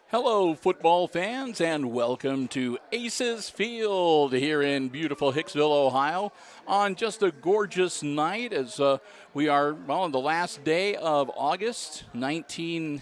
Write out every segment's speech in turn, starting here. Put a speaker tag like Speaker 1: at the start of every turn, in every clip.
Speaker 1: Hello, football fans, and welcome to Aces Field here in beautiful Hicksville, Ohio, on just a gorgeous night as we are, on the last day of August 2019,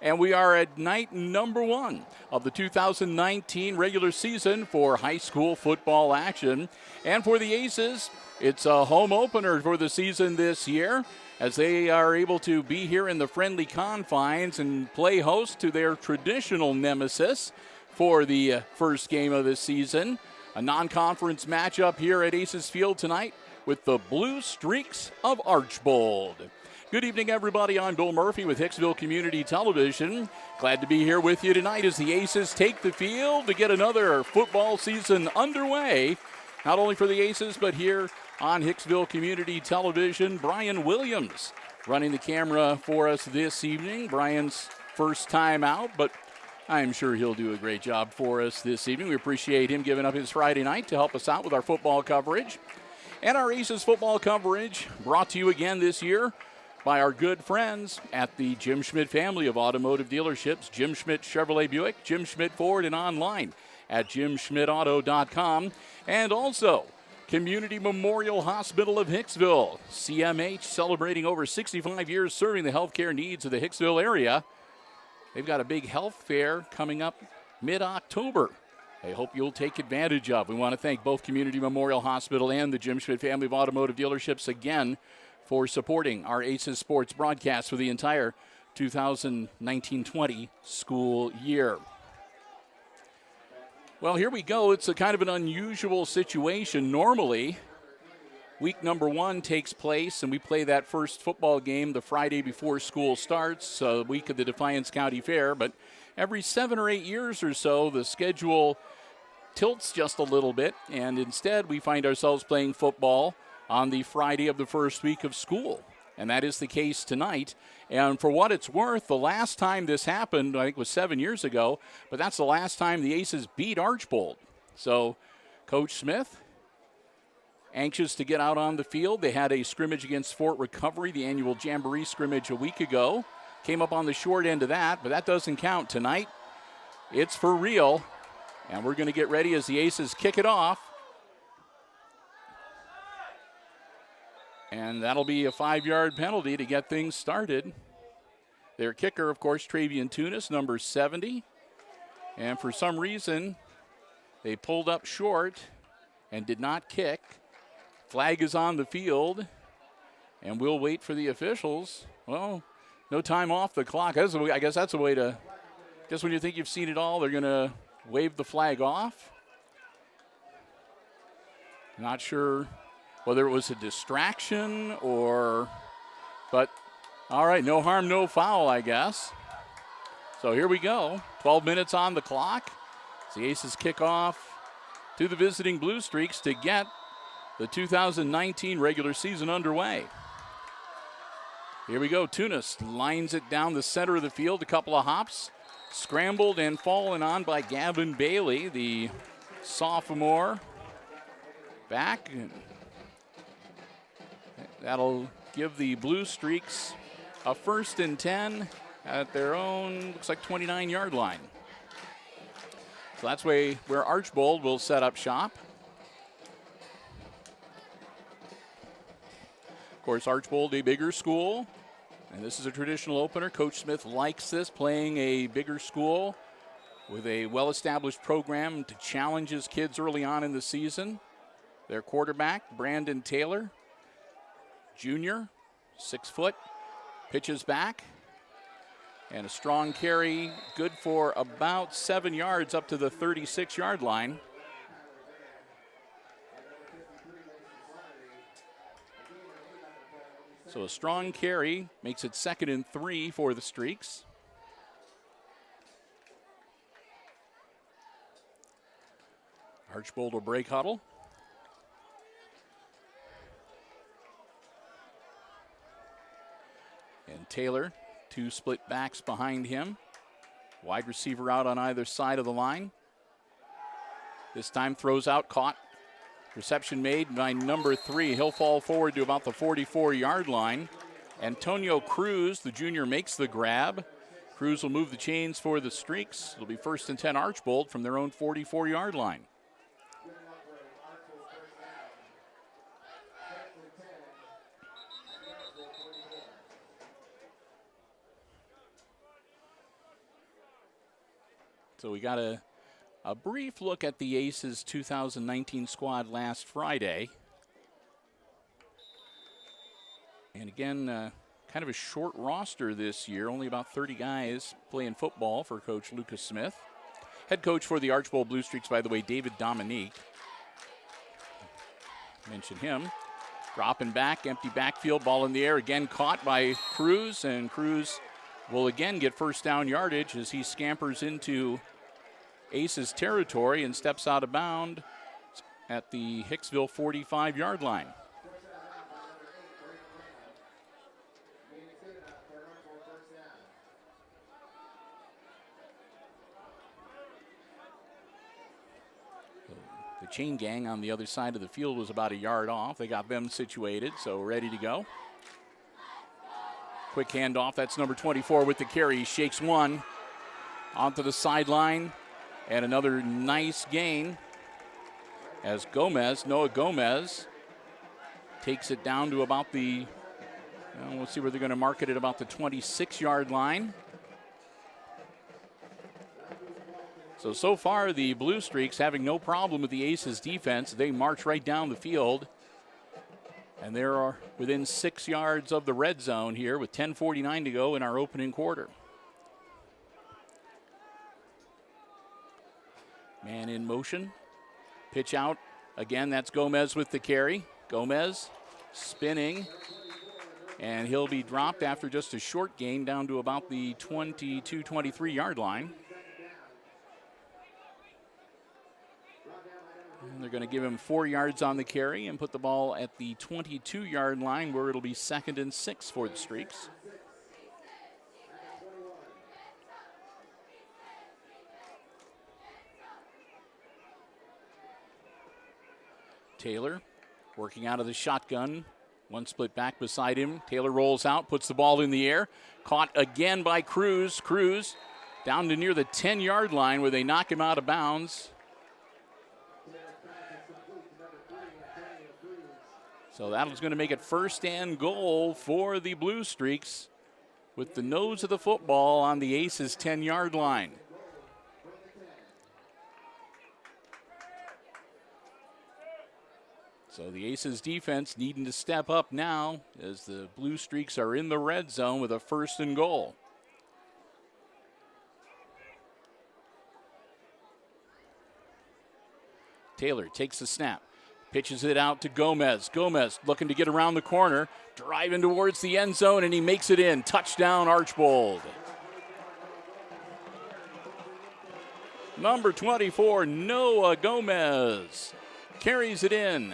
Speaker 1: and we are at night number 1 of the 2019 regular season for high school football action. And for the Aces, it's a home opener for the season this year, as they are able to be here in the friendly confines and play host to their traditional nemesis for the first game of the season. A non-conference matchup here at Aces Field tonight with the Blue Streaks of Archbold. Good evening, everybody. I'm Bill Murphy with Hicksville Community Television. Glad to be here with you tonight as the Aces take the field to get another football season underway, not only for the Aces, but here on Hicksville Community Television. Brian Williams running the camera for us this evening. Brian's first time out, but I'm sure he'll do a great job for us this evening. We appreciate him giving up his Friday night to help us out with our football coverage. And our Aces football coverage brought to you again this year by our good friends at the Jim Schmidt family of automotive dealerships, Jim Schmidt Chevrolet Buick, Jim Schmidt Ford, and online at jimschmidtauto.com. And also Community Memorial Hospital of Hicksville, CMH, celebrating over 65 years serving the healthcare needs of the Hicksville area. They've got a big health fair coming up mid-October. I hope you'll take advantage of. We want to thank both Community Memorial Hospital and the Jim Schmidt family of automotive dealerships again for supporting our Aces Sports broadcast for the entire 2019-20 school year. Well, here we go. It's a kind of an unusual situation. Normally, week number 1 takes place, and we play that first football game the Friday before school starts, a week of the Defiance County Fair. But every 7 or 8 years or so, the schedule tilts just a little bit, and instead we find ourselves playing football on the Friday of the first week of school. And that is the case tonight. And for what it's worth, the last time this happened, I think, was 7 years ago, but that's the last time the Aces beat Archbold. So Coach Smith, anxious to get out on the field. They had a scrimmage against Fort Recovery, the annual Jamboree scrimmage a week ago. Came up on the short end of that, but that doesn't count tonight. It's for real, and we're going to get ready as the Aces kick it off. And that'll be a 5-yard penalty to get things started. Their kicker, of course, Travian Tunis, number 70. And for some reason, they pulled up short and did not kick. Flag is on the field, and we'll wait for the officials. Well, no time off the clock. I guess that's a way to, just when you think you've seen it all, they're going to wave the flag off. Not sure whether it was a distraction but all right, no harm, no foul, I guess. So here we go. 12 minutes on the clock. The Aces kick off to the visiting Blue Streaks to get the 2019 regular season underway. Here we go. Tunis lines it down the center of the field, a couple of hops. Scrambled and fallen on by Gavin Bailey, the sophomore. Back. That'll give the Blue Streaks a 1st and 10 at their own, looks like 29-yard line. So that's where Archbold will set up shop. Of course, Archbold, a bigger school, and this is a traditional opener. Coach Smith likes this, playing a bigger school with a well-established program to challenge his kids early on in the season. Their quarterback, Brandon Taylor, junior, 6 foot, pitches back, and a strong carry, good for about 7 yards up to the 36-yard line. So a strong carry makes it 2nd and 3 for the Streaks. Archbold will break huddle. And Taylor, 2 split backs behind him. Wide receiver out on either side of the line. This time throws out, caught. Reception made by number 3. He'll fall forward to about the 44-yard line. Antonio Cruz, the junior, makes the grab. Cruz will move the chains for the Streaks. It'll be 1st and 10 Archbold from their own 44-yard line. So we got a brief look at the Aces 2019 squad last Friday. And again, kind of a short roster this year. Only about 30 guys playing football for Coach Lucas Smith. Head coach for the Archbold Blue Streaks, by the way, David Dominique. Mention him. Dropping back, empty backfield, ball in the air. Again caught by Cruz, and Cruz will again get first down yardage as he scampers into Aces territory and steps out of bounds at the Hicksville 45-yard line. The chain gang on the other side of the field was about a yard off. They got them situated, so ready to go. Quick handoff. That's number 24 with the carry. He shakes one onto the sideline. And another nice gain as Noah Gomez, takes it down to about the, we'll see where they're going to mark it at about the 26-yard line. So far the Blue Streaks having no problem with the Aces defense. They march right down the field. And they are within 6 yards of the red zone here with 10:49 to go in our opening quarter. Man in motion. Pitch out. Again, that's Gomez with the carry. Gomez spinning. And he'll be dropped after just a short gain down to about the 22, 23-yard line. And they're going to give him 4 yards on the carry and put the ball at the 22-yard line where it'll be 2nd and 6 for the Streaks. Taylor working out of the shotgun. One split back beside him. Taylor rolls out, puts the ball in the air. Caught again by Cruz. Cruz down to near the 10-yard line where they knock him out of bounds. So that was going to make it 1st and goal for the Blue Streaks with the nose of the football on the Aces 10-yard line. So the Aces defense needing to step up now as the Blue Streaks are in the red zone with a 1st and goal. Taylor takes the snap, pitches it out to Gomez. Gomez looking to get around the corner, driving towards the end zone, and he makes it in. Touchdown, Archbold. Number 24, Noah Gomez, carries it in.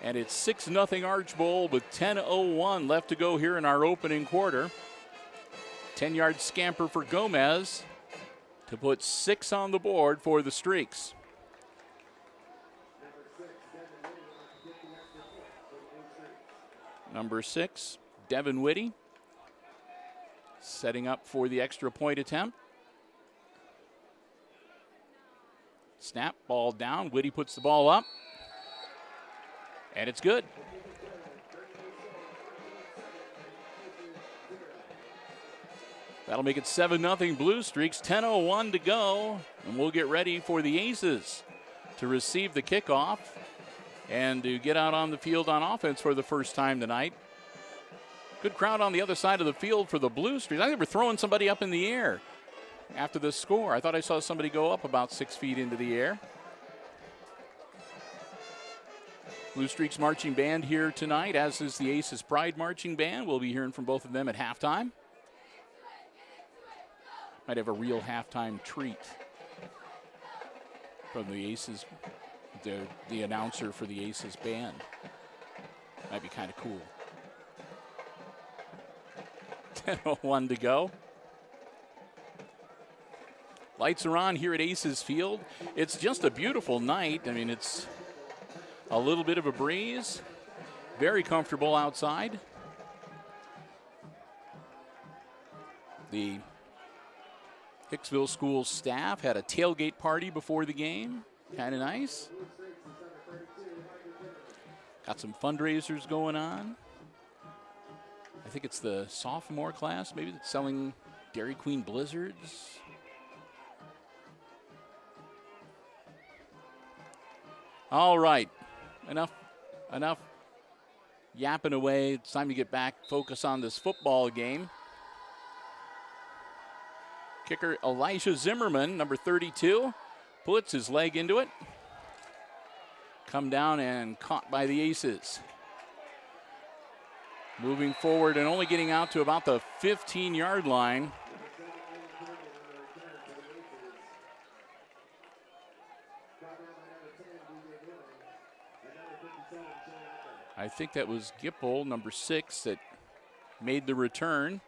Speaker 1: And it's 6-0 Archbold with 10:01 left to go here in our opening quarter. 10-yard scamper for Gomez to put 6 on the board for the Streaks. Number 6, Devin Whitty, setting up for the extra point attempt. Snap, ball down. Whitty puts the ball up. And it's good. That'll make it 7-0 Blue Streaks. 10:01 to go. And we'll get ready for the Aces to receive the kickoff and to get out on the field on offense for the first time tonight. Good crowd on the other side of the field for the Blue Streaks. I think they were throwing somebody up in the air after the score. I thought I saw somebody go up about 6 feet into the air. Blue Streaks Marching Band here tonight, as is the Aces Pride Marching Band. We'll be hearing from both of them at halftime. Might have a real halftime treat from the Aces, the announcer for the Aces band. Might be kind of cool. 10:01 to go. Lights are on here at Aces Field. It's just a beautiful night. I mean, it's a little bit of a breeze. Very comfortable outside. The Hicksville School staff had a tailgate party before the game. Kind of nice. Got some fundraisers going on. I think it's the sophomore class, maybe, that's selling Dairy Queen Blizzards. All right, enough yapping away. It's time to get back, focus on this football game. Kicker Elijah Zimmerman, number 32, puts his leg into it. Come down and caught by the Aces. Moving forward and only getting out to about the 15-yard line. I think that was Gipple, number 6, that made the return.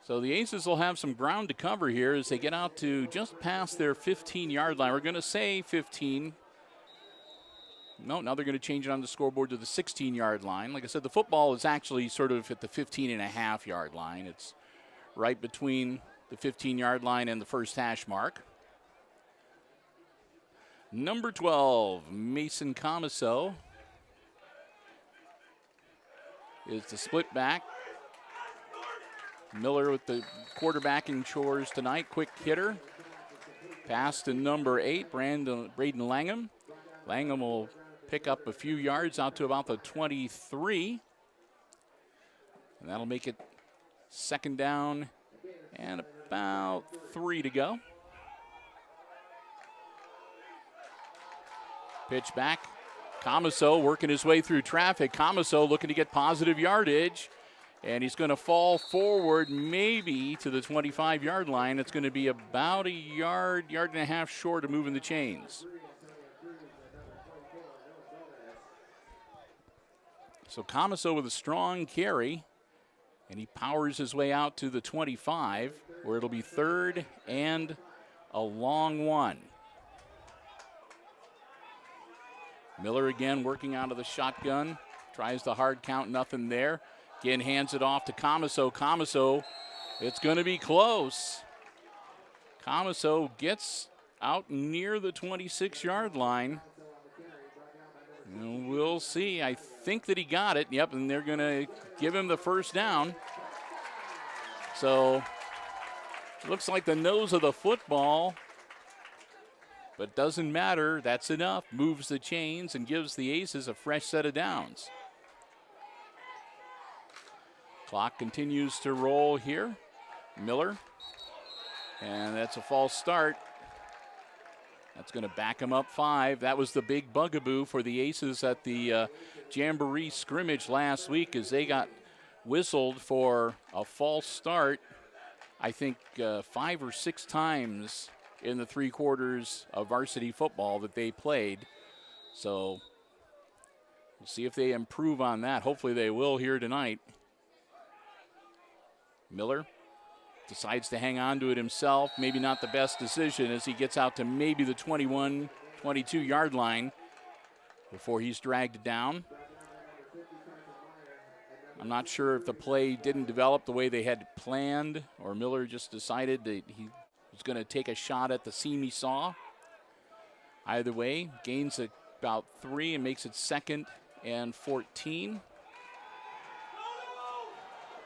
Speaker 1: So the Aces will have some ground to cover here as they get out to just past their 15-yard line. We're going to say 15. No, now they're going to change it on the scoreboard to the 16-yard line. Like I said, the football is actually sort of at the 15.5-yard line. It's right between the 15-yard line and the first hash mark. Number 12, Mason Comiso, is the split back. Miller with the quarterbacking chores tonight. Quick hitter. Pass to number 8, Braden Langham. Langham will pick up a few yards out to about the 23. And that'll make it second down and about 3 to go. Pitch back. Comiso working his way through traffic. Comiso looking to get positive yardage. And he's going to fall forward maybe to the 25-yard line. It's going to be about a yard and a half short of moving the chains. So Comiso with a strong carry, and he powers his way out to the 25, where it'll be third and a long one. Miller again working out of the shotgun. Tries the hard count, nothing there. Again, hands it off to Comiso. Comiso, it's going to be close. Comiso gets out near the 26-yard line. And we'll see. I think that he got it. Yep, and they're going to give him the first down. So, looks like the nose of the football, but doesn't matter. That's enough. Moves the chains and gives the Aces a fresh set of downs. Clock continues to roll here. Miller, and that's a false start. That's going to back him up 5. That was the big bugaboo for the Aces at the Jamboree scrimmage last week, as they got whistled for a false start, I think 5 or 6 times in the 3 quarters of varsity football that they played. So we'll see if they improve on that. Hopefully they will here tonight. Miller decides to hang on to it himself. Maybe not the best decision, as he gets out to maybe the 21, 22-yard line before he's dragged down. I'm not sure if the play didn't develop the way they had planned, or Miller just decided that he was going to take a shot at the seam he saw. Either way, gains about 3 and makes it 2nd and 14.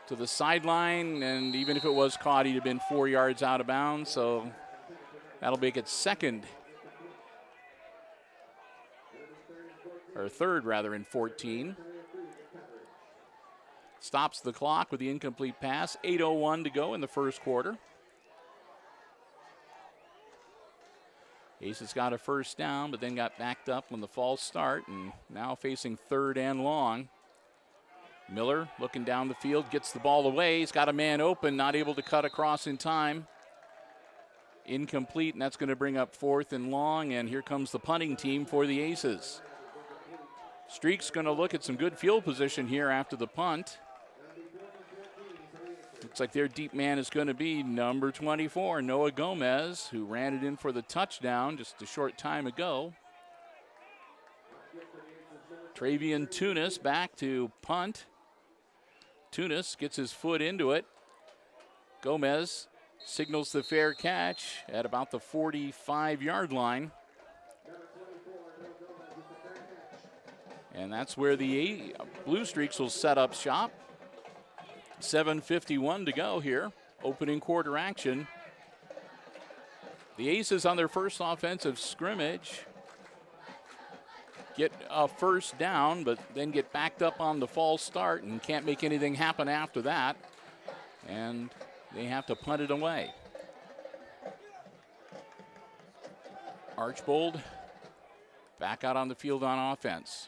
Speaker 1: To the sideline, and even if it was caught, he'd have been 4 yards out of bounds, so that'll make it 2nd, or 3rd rather, and 14. Stops the clock with the incomplete pass. 8:01 to go in the first quarter. Aces got a first down, but then got backed up on the false start, and now facing 3rd and long. Miller looking down the field, gets the ball away. He's got a man open, not able to cut across in time. Incomplete, and that's going to bring up 4th and long, and here comes the punting team for the Aces. Streak's going to look at some good field position here after the punt. Looks like their deep man is going to be number 24, Noah Gomez, who ran it in for the touchdown just a short time ago. Travian Tunis back to punt. Tunis gets his foot into it. Gomez signals the fair catch at about the 45-yard line. And that's where the Blue Streaks will set up shop. 7:51 to go here. Opening quarter action. The Aces on their first offensive scrimmage get a first down, but then get backed up on the false start and can't make anything happen after that. And they have to punt it away. Archbold back out on the field on offense.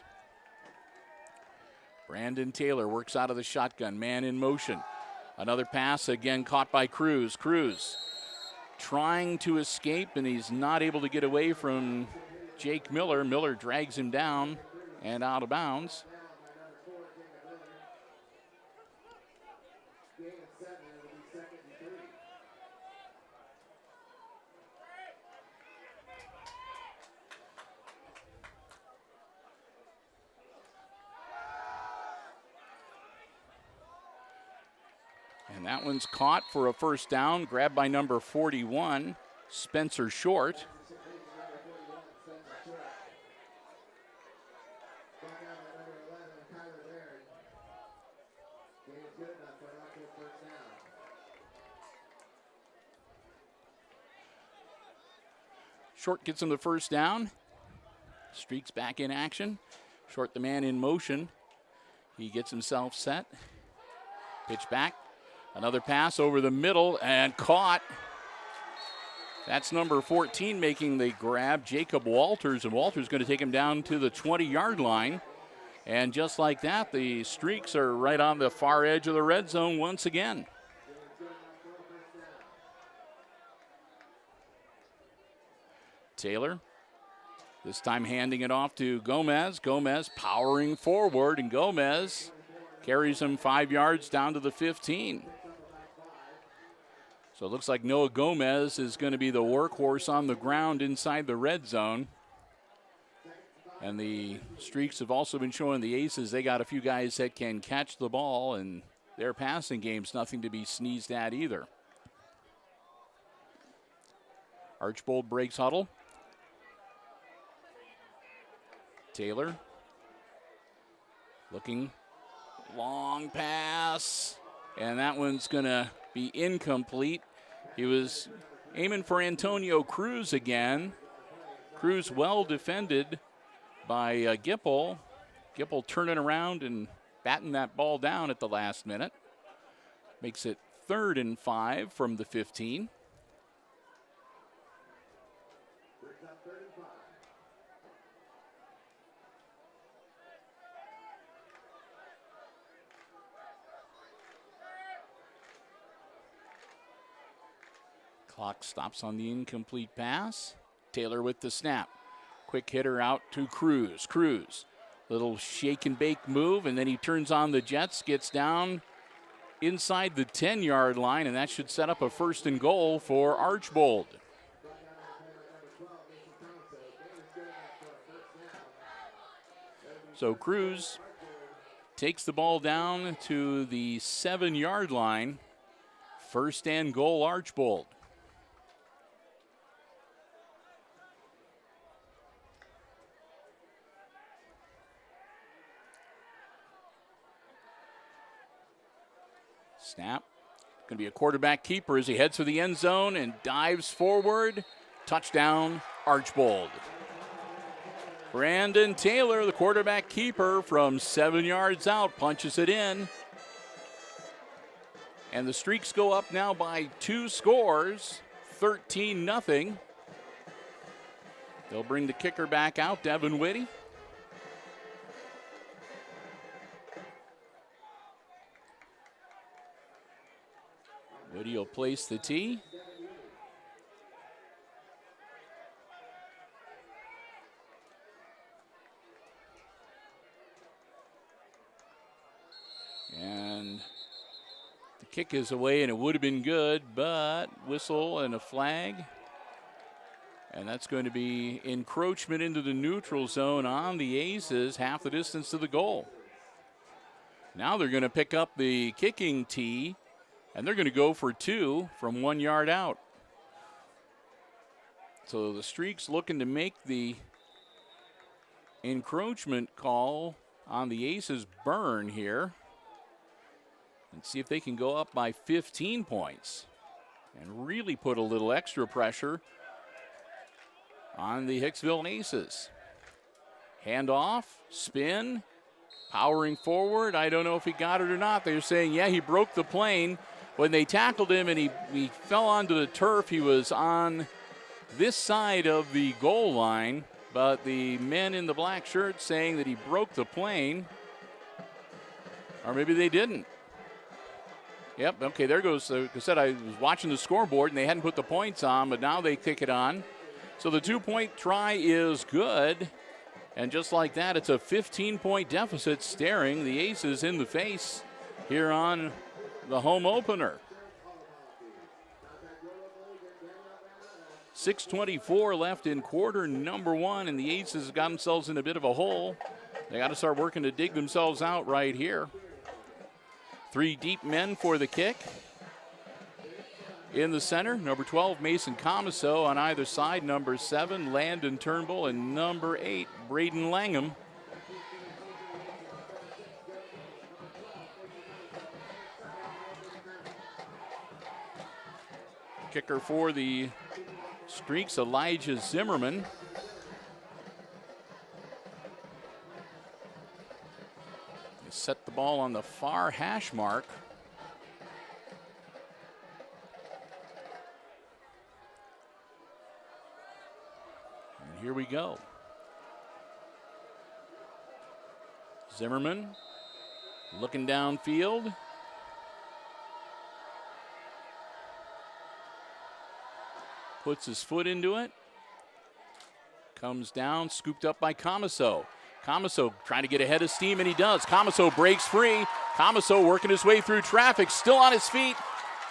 Speaker 1: Brandon Taylor works out of the shotgun, man in motion. Another pass, again caught by Cruz. Cruz trying to escape, and he's not able to get away from Jake Miller. Miller drags him down and out of bounds. And that one's caught for a first down, grabbed by number 41, Spencer Short. Short gets him the first down. Streaks back in action. Short, the man in motion. He gets himself set. Pitch back. Another pass over the middle and caught. That's number 14 making the grab, Jacob Walters. And Walters going to take him down to the 20-yard line. And just like that, the Streaks are right on the far edge of the red zone once again. Taylor, this time handing it off to Gomez. Gomez powering forward, and Gomez carries him 5 yards down to the 15. So it looks like Noah Gomez is going to be the workhorse on the ground inside the red zone. And the Streaks have also been showing the Aces they got a few guys that can catch the ball, and their passing game's nothing to be sneezed at either. Archbold breaks huddle. Taylor looking, long pass, and that one's going to be incomplete. He was aiming for Antonio Cruz again. Cruz well defended by Gipple. Gipple turning around and batting that ball down at the last minute. Makes it 3rd and 5 from the 15. Clock stops on the incomplete pass. Taylor with the snap. Quick hitter out to Cruz. Cruz, little shake and bake move, and then he turns on the jets, gets down inside the 10-yard line, and that should set up a 1st and goal for Archbold. So Cruz takes the ball down to the 7-yard line. 1st and goal, Archbold. Snap. Going to be a quarterback keeper as he heads for the end zone and dives forward. Touchdown, Archbold. Brandon Taylor, the quarterback keeper from 7 yards out, punches it in. And the Streaks go up now by 2 scores, 13-0. They'll bring the kicker back out, Devin Whitty. Whitty will place the tee. And the kick is away, and it would have been good, but whistle and a flag. And that's going to be encroachment into the neutral zone on the Aces, half the distance to the goal. Now they're going to pick up the kicking tee, and they're going to go for 2 from 1 yard out. So the Streaks looking to make the encroachment call on the Aces burn here and see if they can go up by 15 points and really put a little extra pressure on the Hicksville Aces. Handoff, spin, powering forward. I don't know if he got it or not. They're saying, yeah, he broke the plane. When they tackled him and he fell onto the turf, he was on this side of the goal line, but the men in the black shirts saying that he broke the plane, or maybe they didn't. Yep, okay, there goes. Like I said, I was watching the scoreboard, and they hadn't put the points on, but now they kick it on. So the 2-point try is good, and just like that, it's a 15-point deficit staring the Aces in the face here on the home opener. 6:24 left in quarter number 1, and the Aces have got themselves in a bit of a hole. They got to start working to dig themselves out right here. 3 deep men for the kick. In the center, number 12, Mason Comiso. On either side, number 7, Landon Turnbull, and number 8, Braden Langham. Kicker for the Streaks, Elijah Zimmerman. They set the ball on the far hash mark. And here we go. Zimmerman looking downfield. Puts his foot into it. Comes down, scooped up by Comiso. Comiso trying to get ahead of steam, and he does. Comiso breaks free. Comiso working his way through traffic, still on his feet.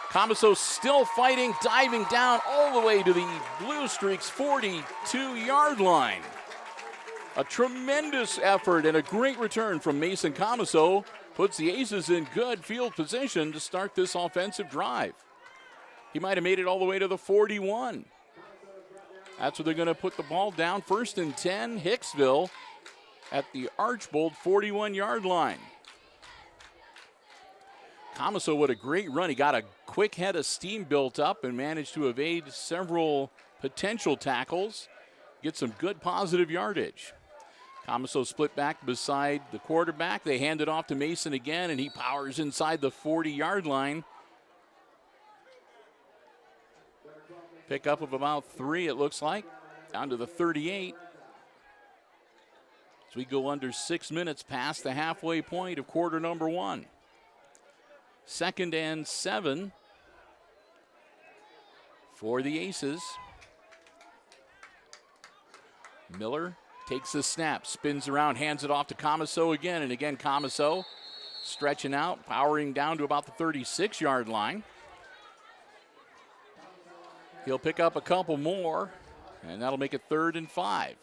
Speaker 1: Comiso still fighting, diving down all the way to the Blue Streaks 42-yard line. A tremendous effort and a great return from Mason Comiso puts the Aces in good field position to start this offensive drive. He might have made it all the way to the 41. That's where they're going to put the ball down. 1st and 10, Hicksville at the Archbold 41-yard line. Comiso, what a great run. He got a quick head of steam built up and managed to evade several potential tackles, get some good positive yardage. Comiso split back beside the quarterback. They hand it off to Mason again, and he powers inside the 40-yard line. Pickup of about 3, it looks like, down to the 38. As we go under 6 minutes past the halfway point of quarter number 1. 2nd and 7 for the Aces. Miller takes the snap, spins around, hands it off to Comiso again, and again Comiso stretching out, powering down to about the 36-yard line. He'll pick up a couple more, and that'll make it 3rd and 5.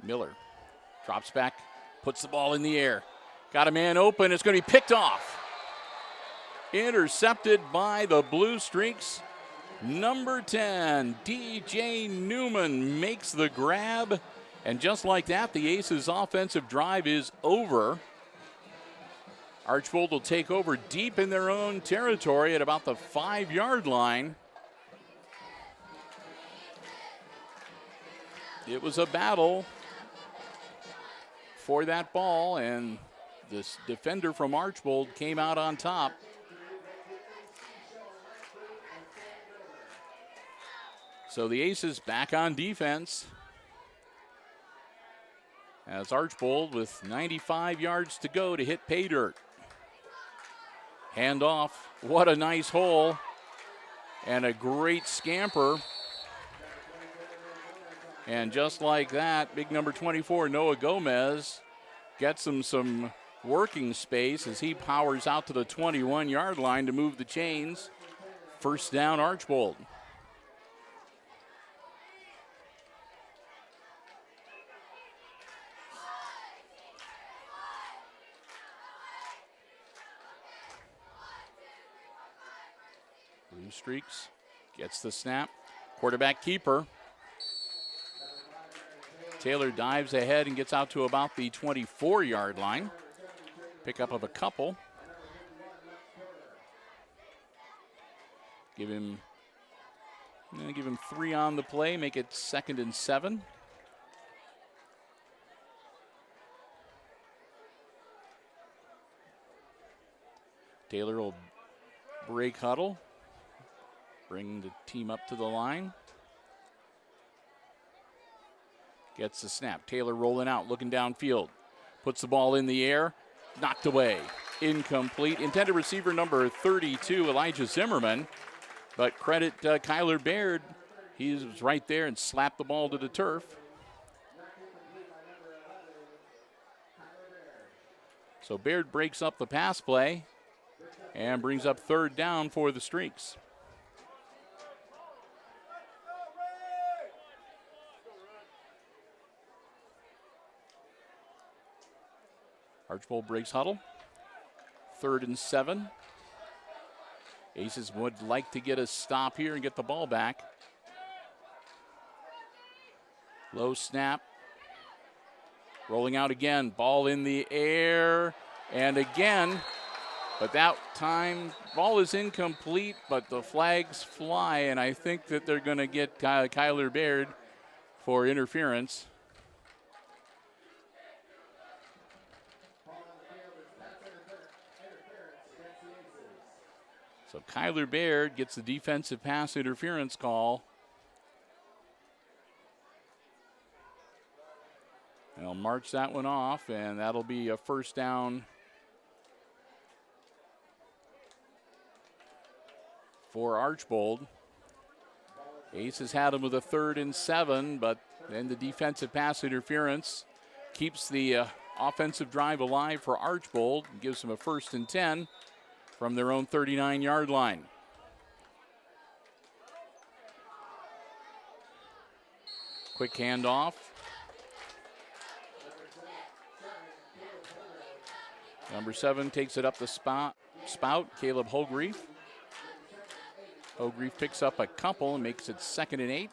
Speaker 1: Miller drops back, puts the ball in the air. Got a man open. It's going to be picked off. Intercepted by the Blue Streaks. Number 10, DJ Newman makes the grab. And just like that, the Aces' offensive drive is over. Archbold will take over deep in their own territory at about the 5-yard line. It was a battle for that ball, and this defender from Archbold came out on top. So the Aces back on defense, as Archbold with 95 yards to go to hit pay dirt. Handoff, what a nice hole, and a great scamper. And just like that, big number 24, Noah Gomez, gets him some working space as he powers out to the 21-yard line to move the chains. First down, Archbold. Blue Streaks gets the snap. Quarterback keeper. Taylor dives ahead and gets out to about the 24-yard line. Pickup of a couple. Give him 3 on the play, make it 2nd and 7. Taylor will break huddle, bring the team up to the line. Gets the snap. Taylor rolling out, looking downfield. Puts the ball in the air. Knocked away. Incomplete. Intended receiver number 32, Elijah Zimmerman. But credit Kyler Baird. He was right there and slapped the ball to the turf. So Baird breaks up the pass play and brings up 3rd down for the Streaks. Archbold breaks huddle. 3rd and 7. Aces would like to get a stop here and get the ball back. Low snap. Rolling out again. Ball in the air. And again. But that time, ball is incomplete, but the flags fly. And I think that they're going to get Kyler Baird for interference. So Kyler Baird gets the defensive pass interference call. They'll march that one off, and that'll be a first down for Archbold. Aces had him with a 3rd and 7, but then the defensive pass interference keeps the offensive drive alive for Archbold and gives them a 1st and 10. From their own 39-yard line. Quick handoff. Number 7 takes it up the spout, Caleb Holgreave. Holgreave picks up a couple and makes it 2nd and 8.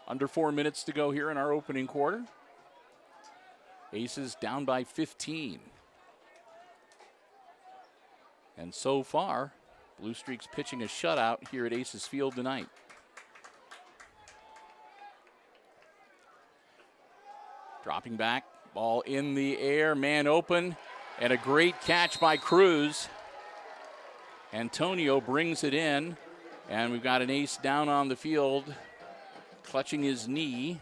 Speaker 1: Under 4 minutes to go here in our opening quarter. Aces down by 15. And so far, Blue Streaks pitching a shutout here at Aces Field tonight. Dropping back, ball in the air, man open, and a great catch by Cruz. Antonio brings it in, and we've got an ace down on the field, clutching his knee.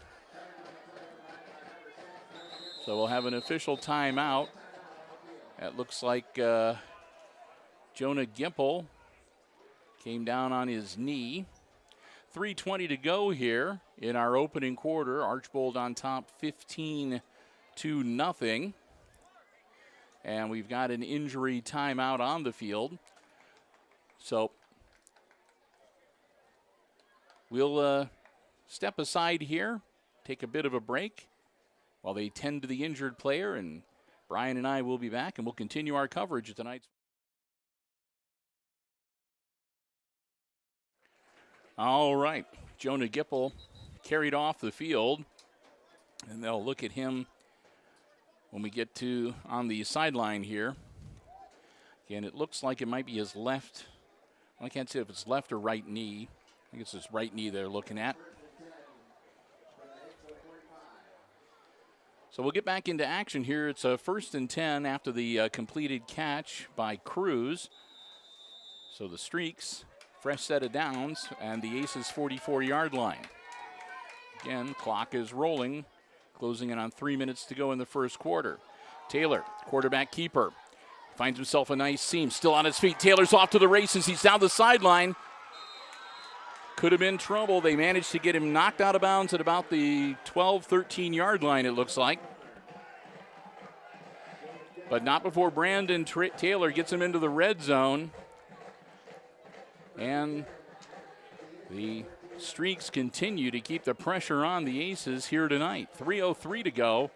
Speaker 1: So we'll have an official timeout. It looks like Jonah Gimple came down on his knee. 3:20 to go here in our opening quarter. Archbold on top 15-0. And we've got an injury timeout on the field. So we'll step aside here, take a bit of a break while they tend to the injured player, and Brian and I will be back, and we'll continue our coverage of tonight's. All right, Jonah Gipple carried off the field, and they'll look at him when we get to on the sideline here. Again, it looks like it might be his left. I can't say if it's left or right knee. I think it's his right knee they're looking at. So we'll get back into action here. It's a 1st and 10 after the completed catch by Cruz. So the Streaks, fresh set of downs, and the Aces 44-yard line. Again, clock is rolling, closing in on 3 minutes to go in the first quarter. Taylor, quarterback keeper, finds himself a nice seam, still on his feet. Taylor's off to the races. He's down the sideline. Could have been trouble. They managed to get him knocked out of bounds at about the 12, 13-yard line, it looks like. But not before Brandon Taylor gets him into the red zone. And the Streaks continue to keep the pressure on the Aces here tonight. 3:03 to go.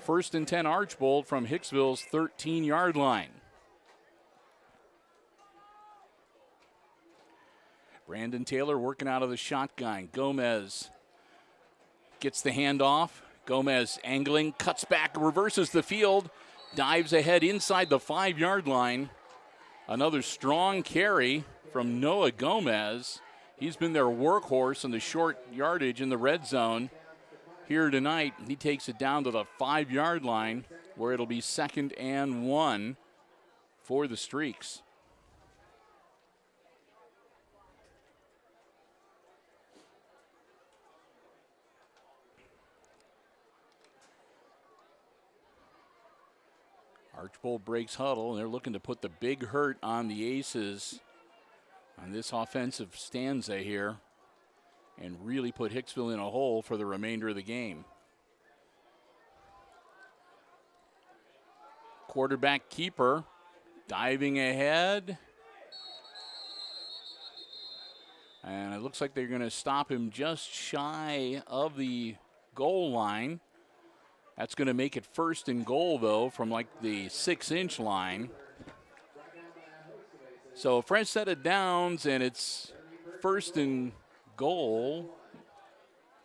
Speaker 1: 1st and 10 Archbold from Hicksville's 13-yard line. Brandon Taylor working out of the shotgun. Gomez gets the handoff. Gomez angling, cuts back, reverses the field, dives ahead inside the 5-yard line. Another strong carry from Noah Gomez. He's been their workhorse in the short yardage in the red zone. Here tonight, he takes it down to the 5-yard line where it'll be 2nd and 1 for the Streaks. Archbold breaks huddle, and they're looking to put the big hurt on the Aces on this offensive stanza here and really put Hicksville in a hole for the remainder of the game. Quarterback keeper diving ahead. And it looks like they're going to stop him just shy of the goal line. That's going to make it 1st and goal, though, from like the 6-inch line. So a fresh set of downs, and it's 1st and goal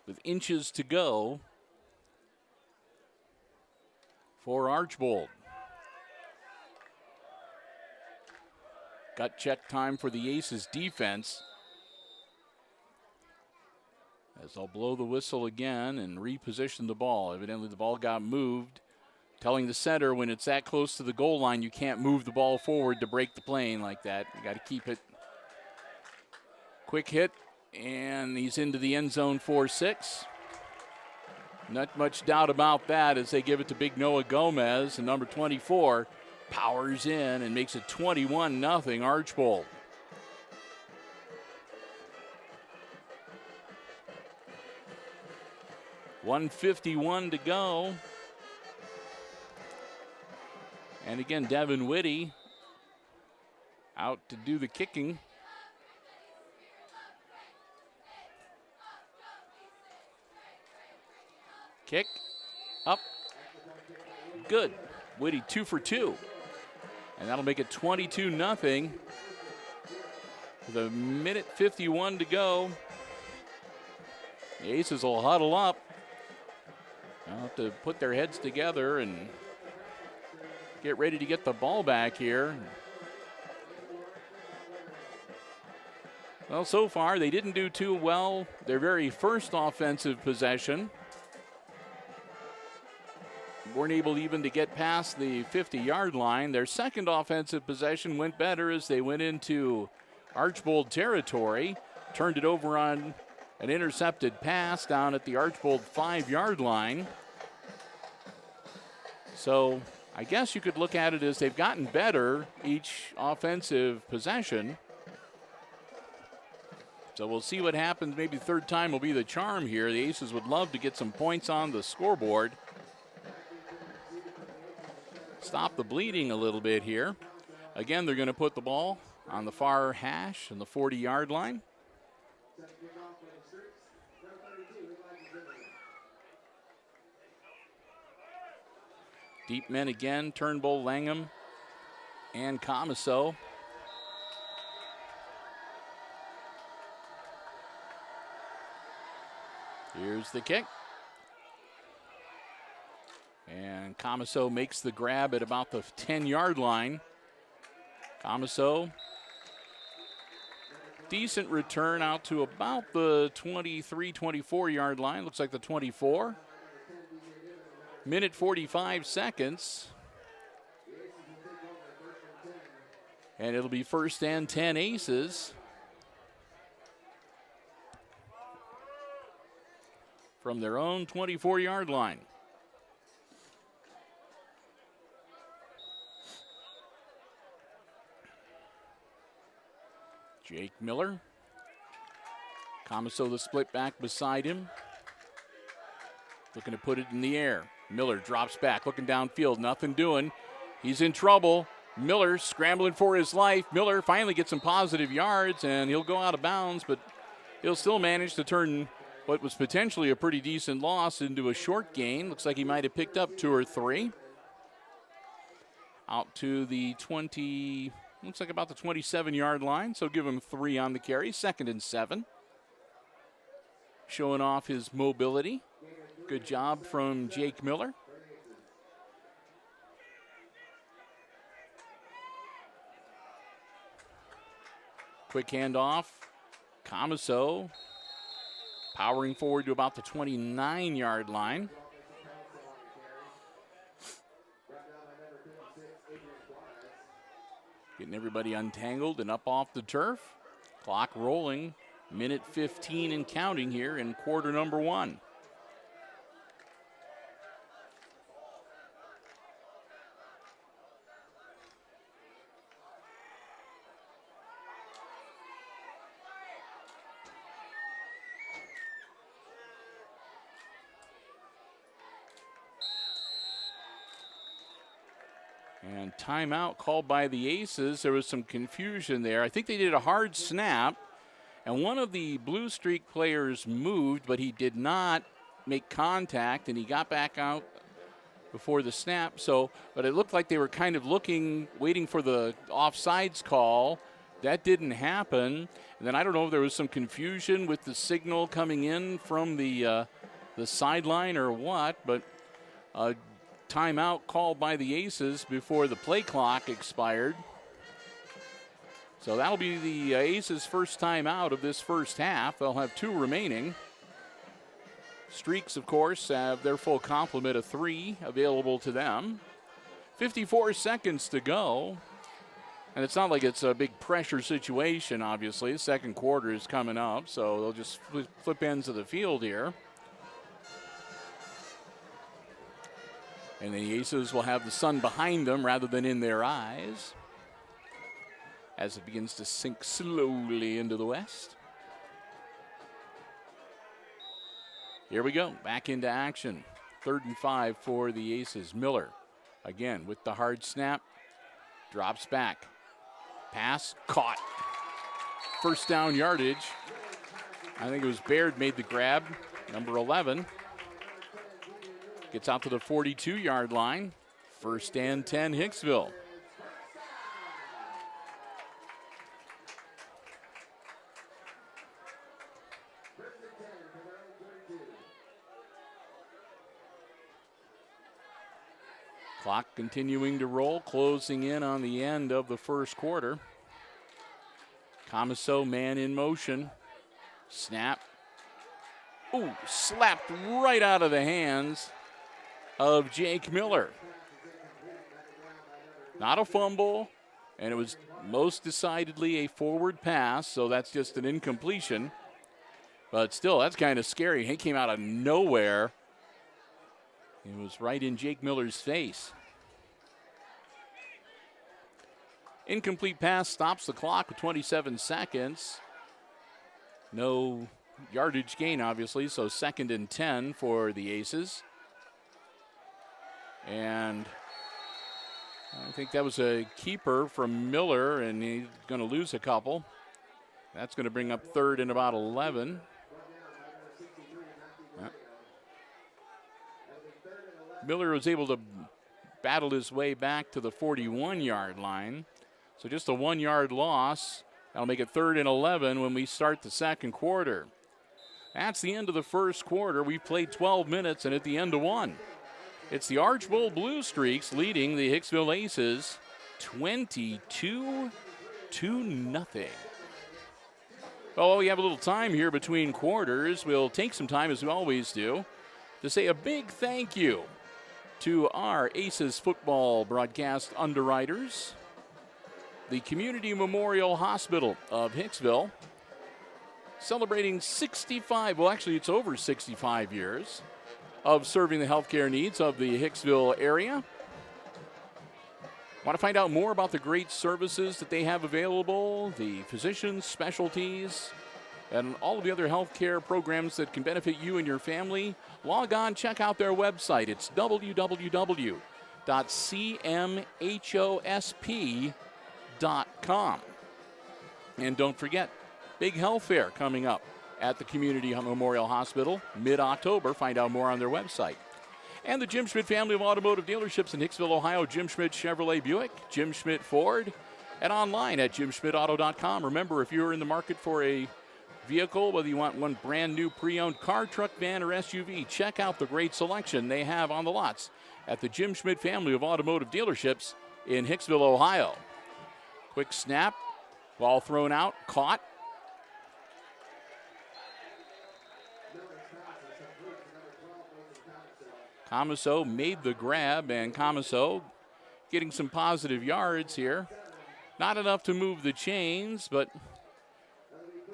Speaker 1: with inches to go for Archbold. Gut check time for the Aces defense, as they'll blow the whistle again and reposition the ball. Evidently the ball got moved, telling the center when it's that close to the goal line, you can't move the ball forward to break the plane like that. You got to keep it. Quick hit, and he's into the end zone for 6. Not much doubt about that as they give it to big Noah Gomez, and number 24 powers in and makes it 21-0 Archbold. .151 to go. And again, Devin Whitty out to do the kicking. Kick up. Good. Whitty 2 for 2. And that'll make it 22-0. With a minute 51 to go. The Aces will huddle up. They'll have to put their heads together and get ready to get the ball back here. Well, so far they didn't do too well their very first offensive possession. Weren't able even to get past the 50-yard line. Their second offensive possession went better as they went into Archbold territory, turned it over on an intercepted pass down at the Archbold 5-yard line. So I guess you could look at it as they've gotten better each offensive possession. So we'll see what happens. Maybe third time will be the charm here. The Aces would love to get some points on the scoreboard. Stop the bleeding a little bit here. Again, they're going to put the ball on the far hash and the 40-yard line. Deep men again, Turnbull, Langham, and Comiso. Here's the kick. And Comiso makes the grab at about the 10-yard line. Comiso, decent return out to about the 23, 24-yard line. Looks like the 24. Minute 45 seconds. And it'll be 1st and 10 Aces. From their own 24-yard line. Jake Miller. Comiso the split back beside him. Looking to put it in the air. Miller drops back, looking downfield, nothing doing. He's in trouble. Miller scrambling for his life. Miller finally gets some positive yards, and he'll go out of bounds, but he'll still manage to turn what was potentially a pretty decent loss into a short gain. Looks like he might have picked up 2 or 3. Out to the 20, looks like about the 27-yard line, so give him 3 on the carry. 2nd and 7. Showing off his mobility. Good job from Jake Miller. Quick handoff. Comiso powering forward to about the 29-yard line. Getting everybody untangled and up off the turf. Clock rolling. Minute 15 and counting here in quarter number 1. And timeout called by the Aces. There was some confusion there. I think they did a hard snap, and one of the Blue Streak players moved, but he did not make contact, and he got back out before the snap. So, but it looked like they were kind of looking, waiting for the offsides call. That didn't happen. And then I don't know if there was some confusion with the signal coming in from the sideline or what, but timeout called by the Aces before the play clock expired. So that'll be the Aces' first timeout of this first half. They'll have 2 remaining. Streaks, of course, have their full complement of 3 available to them. 54 seconds to go. And it's not like it's a big pressure situation, obviously. The second quarter is coming up, so they'll just flip ends of the field here. And the Aces will have the sun behind them rather than in their eyes as it begins to sink slowly into the west. Here we go, back into action. 3rd and 5 for the Aces. Miller, again, with the hard snap, drops back. Pass, caught. First down yardage. I think it was Baird made the grab, number 11. Gets out to the 42-yard line. 1st and 10, Hicksville. Clock continuing to roll, closing in on the end of the first quarter. Comiso, man in motion. Snap. Ooh, slapped right out of the hands of Jake Miller. Not a fumble, and it was most decidedly a forward pass, so that's just an incompletion. But still, that's kind of scary. He came out of nowhere. It was right in Jake Miller's face. Incomplete pass stops the clock with 27 seconds. No yardage gain, obviously, so 2nd and 10 for the Aces. And I think that was a keeper from Miller, and he's going to lose a couple. That's going to bring up 3rd and about 11. Miller was able to battle his way back to the 41-yard line. So just a 1-yard loss. That'll make it 3rd and 11 when we start the second quarter. That's the end of the first quarter. We've played 12 minutes and at the end of 1. It's the Archbold Blue Streaks leading the Hicksville Aces 22-0. Well, we have a little time here between quarters. We'll take some time, as we always do, to say a big thank you to our Aces football broadcast underwriters, the Community Memorial Hospital of Hicksville, celebrating 65, well, actually, it's over 65 years of serving the healthcare needs of the Hicksville area. Want to find out more about the great services that they have available, the physicians, specialties, and all of the other healthcare programs that can benefit you and your family? Log on, check out their website. It's www.cmhosp.com. And don't forget, big health fair coming up at the Community Memorial Hospital mid-October. Find out more on their website. And the Jim Schmidt family of automotive dealerships in Hicksville, Ohio. Jim Schmidt Chevrolet Buick, Jim Schmidt Ford, and online at jimschmidtauto.com. Remember, if you're in the market for a vehicle, whether you want one brand new pre-owned car, truck, van, or SUV, check out the great selection they have on the lots at the Jim Schmidt family of automotive dealerships in Hicksville, Ohio. Quick snap, ball thrown out, caught. Comiso made the grab, and Comiso getting some positive yards here. Not enough to move the chains, but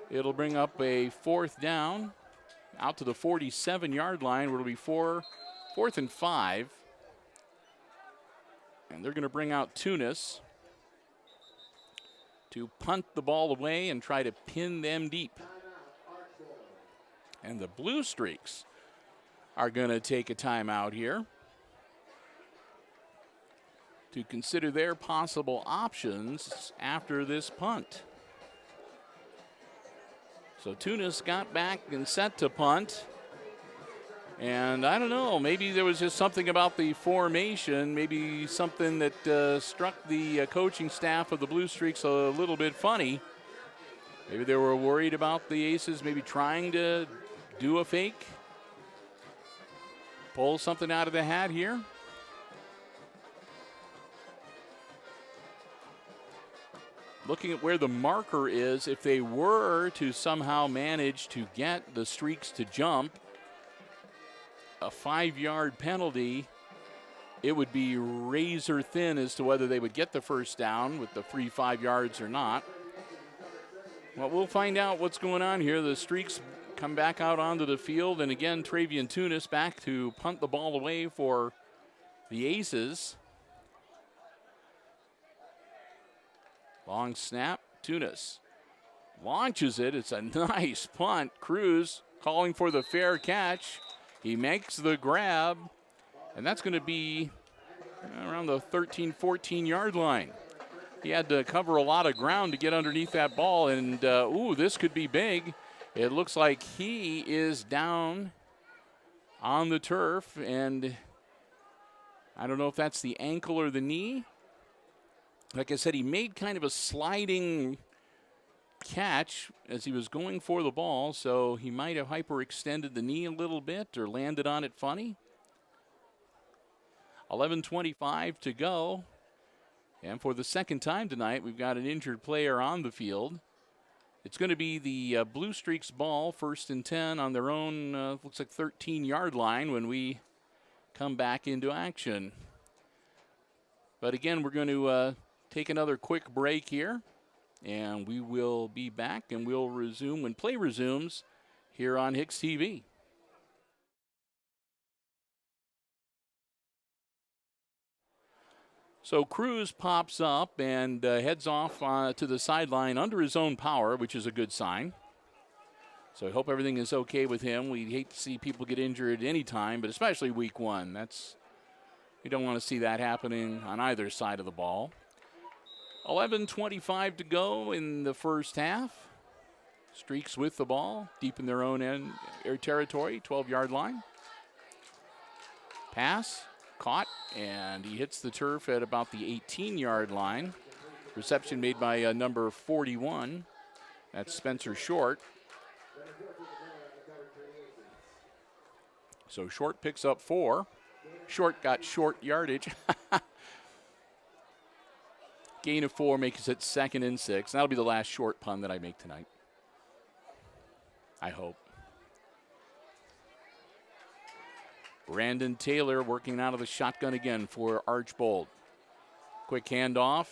Speaker 1: it'll bring up a 4th down out to the 47-yard line, where it'll be 4th and 5. And they're going to bring out Tunis to punt the ball away and try to pin them deep. And the Blue Streaks are going to take a timeout here to consider their possible options after this punt. So Tunis got back and set to punt. And I don't know, maybe there was just something about the formation, maybe something that struck the coaching staff of the Blue Streaks a little bit funny. Maybe they were worried about the Aces maybe trying to do a fake, pull something out of the hat here. Looking at where the marker is, if they were to somehow manage to get the Streaks to jump, a 5-yard penalty, it would be razor thin as to whether they would get the first down with the free 5 yards or not. Well, we'll find out what's going on here. The Streaks come back out onto the field, and again, Travian Tunis back to punt the ball away for the Aces. Long snap, Tunis launches it. It's a nice punt. Cruz calling for the fair catch. He makes the grab, and that's going to be around the 13, 14-yard line. He had to cover a lot of ground to get underneath that ball, and this could be big. It looks like he is down on the turf, and I don't know if that's the ankle or the knee. Like I said, he made kind of a sliding catch as he was going for the ball, so he might have hyperextended the knee a little bit or landed on it funny. 11:25 to go. And for the second time tonight, we've got an injured player on the field. It's going to be the Blue Streaks ball, 1st and 10 on their own, looks like 13-yard line when we come back into action. But again, we're going to take another quick break here, and we will be back, and we'll resume when play resumes here on HIX-TV. So Cruz pops up and heads off to the sideline under his own power, which is a good sign. So I hope everything is okay with him. We hate to see people get injured any time, but especially week 1. We don't want to see that happening on either side of the ball. 11:25 to go in the first half. Streaks with the ball, deep in their own end territory, 12-yard line. Pass, caught, and he hits the turf at about the 18-yard line. Reception made by number 41. That's Spencer Short. So Short picks up 4. Short got short yardage. Gain of 4 makes it 2nd and 6. That'll be the last short pun that I make tonight. I hope. Brandon Taylor working out of the shotgun again for Archbold. Quick handoff.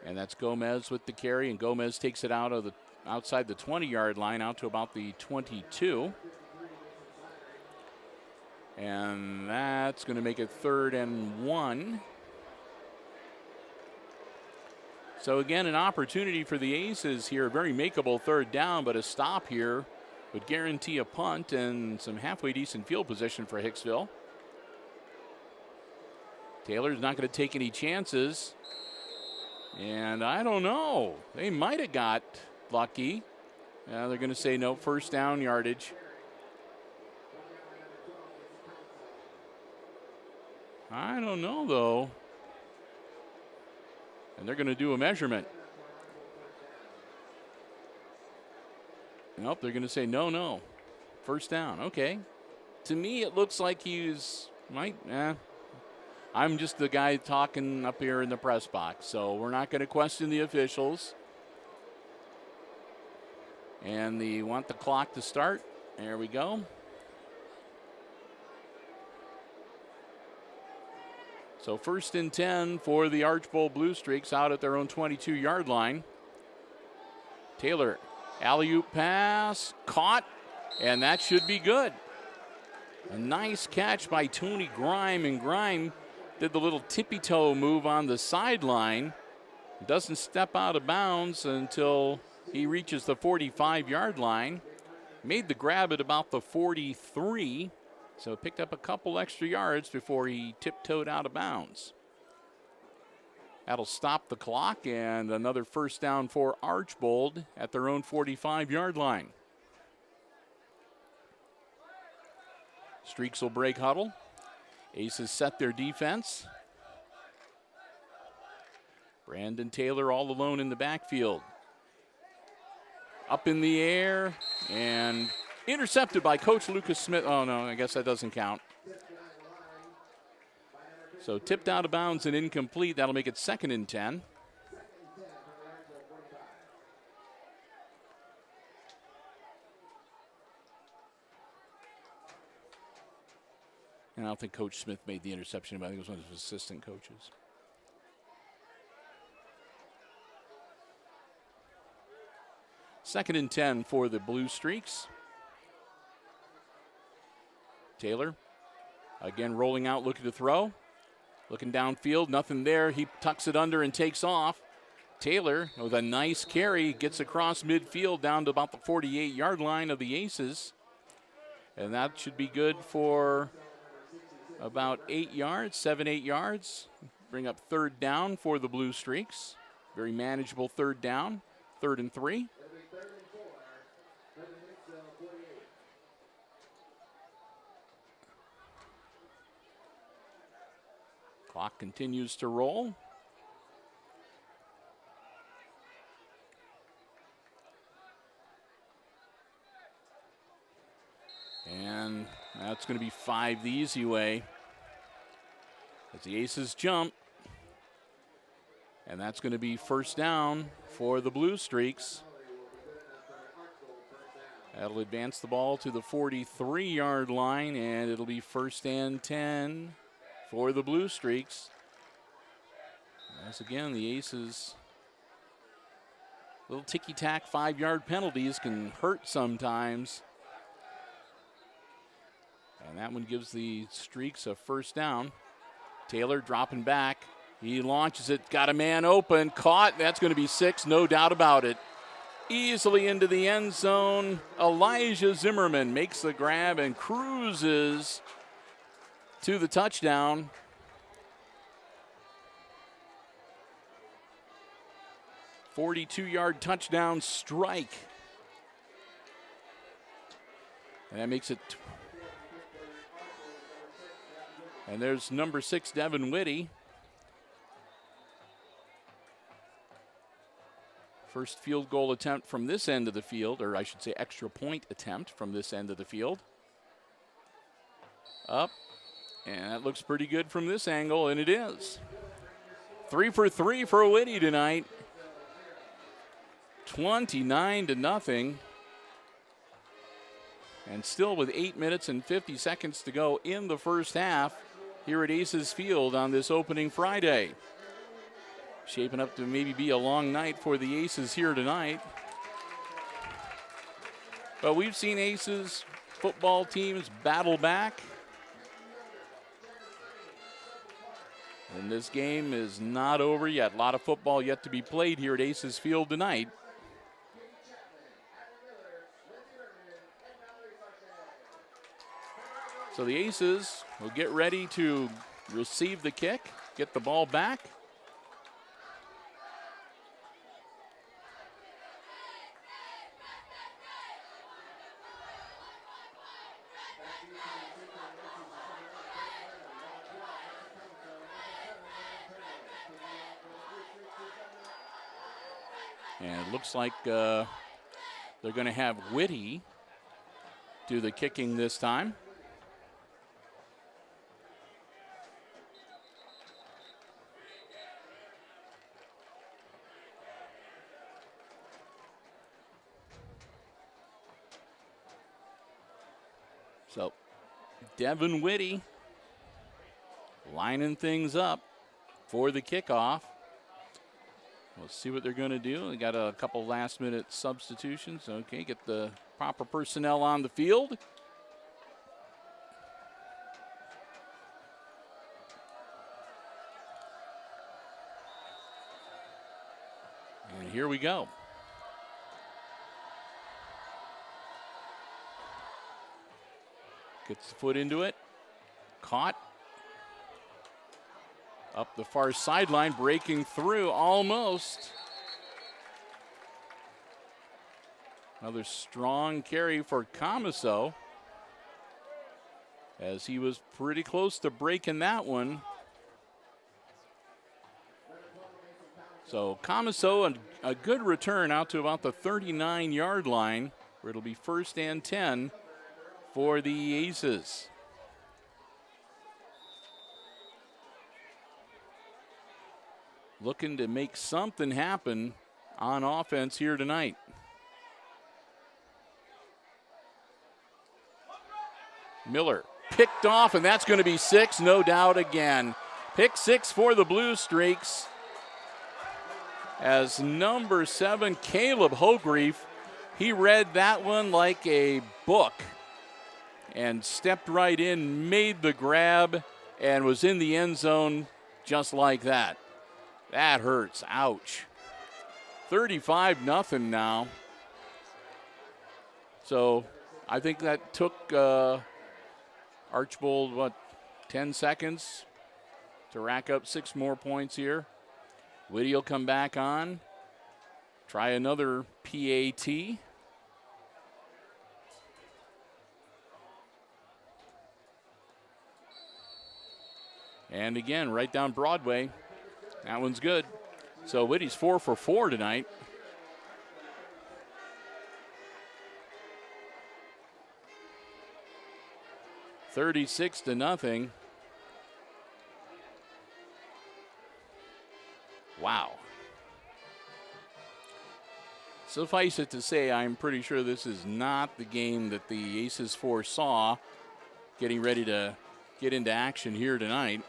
Speaker 1: And that's Gomez with the carry, and Gomez takes it outside the 20-yard line out to about the 22. And that's going to make it 3rd and 1. So again, an opportunity for the Aces here. Very makeable 3rd down, but a stop here would guarantee a punt and some halfway decent field position for Hicksville. Taylor's not going to take any chances. And I don't know. They might have got lucky. They're going to say no, 1st down yardage. I don't know, though. And they're going to do a measurement. Nope, they're going to say no. 1st down. Okay. To me, it looks like I'm just the guy talking up here in the press box, so we're not going to question the officials. And they want the clock to start. There we go. So 1st and 10 for the Archbold Blue Streaks out at their own 22-yard line. Taylor, alley-oop pass, caught, and that should be good. A nice catch by Tony Grime, and Grime did the little tippy-toe move on the sideline. Doesn't step out of bounds until he reaches the 45-yard line. Made the grab at about the 43. So picked up a couple extra yards before he tiptoed out of bounds. That'll stop the clock, and another 1st down for Archbold at their own 45-yard line. Streaks will break huddle. Aces set their defense. Brandon Taylor all alone in the backfield. Up in the air, and intercepted by Coach Lucas Smith. Oh, no, I guess that doesn't count. So tipped out of bounds and incomplete. That'll make it 2nd and 10. And I don't think Coach Smith made the interception, but I think it was one of his assistant coaches. Second and 10 for the Blue Streaks. Taylor, again rolling out, looking to throw. Looking downfield, nothing there. He tucks it under and takes off. Taylor, with a nice carry, gets across midfield down to about the 48-yard line of the Aces. And that should be good for about 8 yards, 7-8 yards. Bring up 3rd down for the Blue Streaks. Very manageable 3rd down, 3rd and 3. Clock continues to roll. And that's going to be 5 the easy way as the Aces jump. And that's going to be 1st down for the Blue Streaks. That'll advance the ball to the 43-yard line, and it'll be 1st and 10 for the Blue Streaks. As again, the Aces, little ticky-tack 5-yard penalties can hurt sometimes. And that one gives the Streaks a 1st down. Taylor dropping back. He launches it, got a man open, caught. That's going to be 6, no doubt about it. Easily into the end zone. Elijah Zimmerman makes the grab and cruises to the touchdown. "42-yard touchdown strike. And that makes it. And there's number 6, Devin Whitty. First field goal attempt from this end of the field, or I should say extra point attempt from this end of the field. Up, and that looks pretty good from this angle, and it is. 3 for 3 for Whitty tonight. 29-0. And still with 8 minutes and 50 seconds to go in the first half here at Aces Field on this opening Friday. Shaping up to maybe be a long night for the Aces here tonight. But we've seen Aces football teams battle back. And this game is not over yet. A lot of football yet to be played here at Aces Field tonight. So the Aces will get ready to receive the kick, get the ball back. And it looks like they're going to have Whitty do the kicking this time. So Devin Whitty lining things up for the kickoff. We'll see what they're going to do. They got a couple last-minute substitutions. Okay, get the proper personnel on the field. And here we go. Gets the foot into it. Caught. Up the far sideline, breaking through almost. Another strong carry for Camiso, as he was pretty close to breaking that one. So Camiso, a good return out to about the 39-yard line, where it'll be 1st and 10 for the Aces. Looking to make something happen on offense here tonight. Miller picked off, and that's going to be 6, no doubt again. Pick 6 for the Blue Streaks, as number 7, Caleb Hogreef, he read that one like a book and stepped right in, made the grab, and was in the end zone just like that. That hurts. Ouch. 35-0 now. So I think that took Archbold, 10 seconds to rack up 6 more points here. Whitty will come back on. Try another PAT. And again, right down Broadway. That one's good. So Whitty's 4 for 4 tonight. $36-0. Wow. Suffice it to say, I'm pretty sure this is not the game that the Aces foresaw getting ready to get into action here tonight.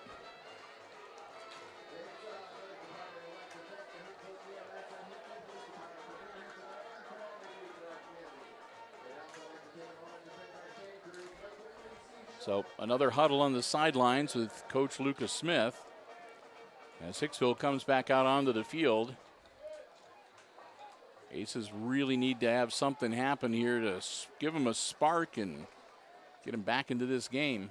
Speaker 1: So another huddle on the sidelines with Coach Lucas Smith as Hicksville comes back out onto the field. Aces really need to have something happen here to give them a spark and get them back into this game.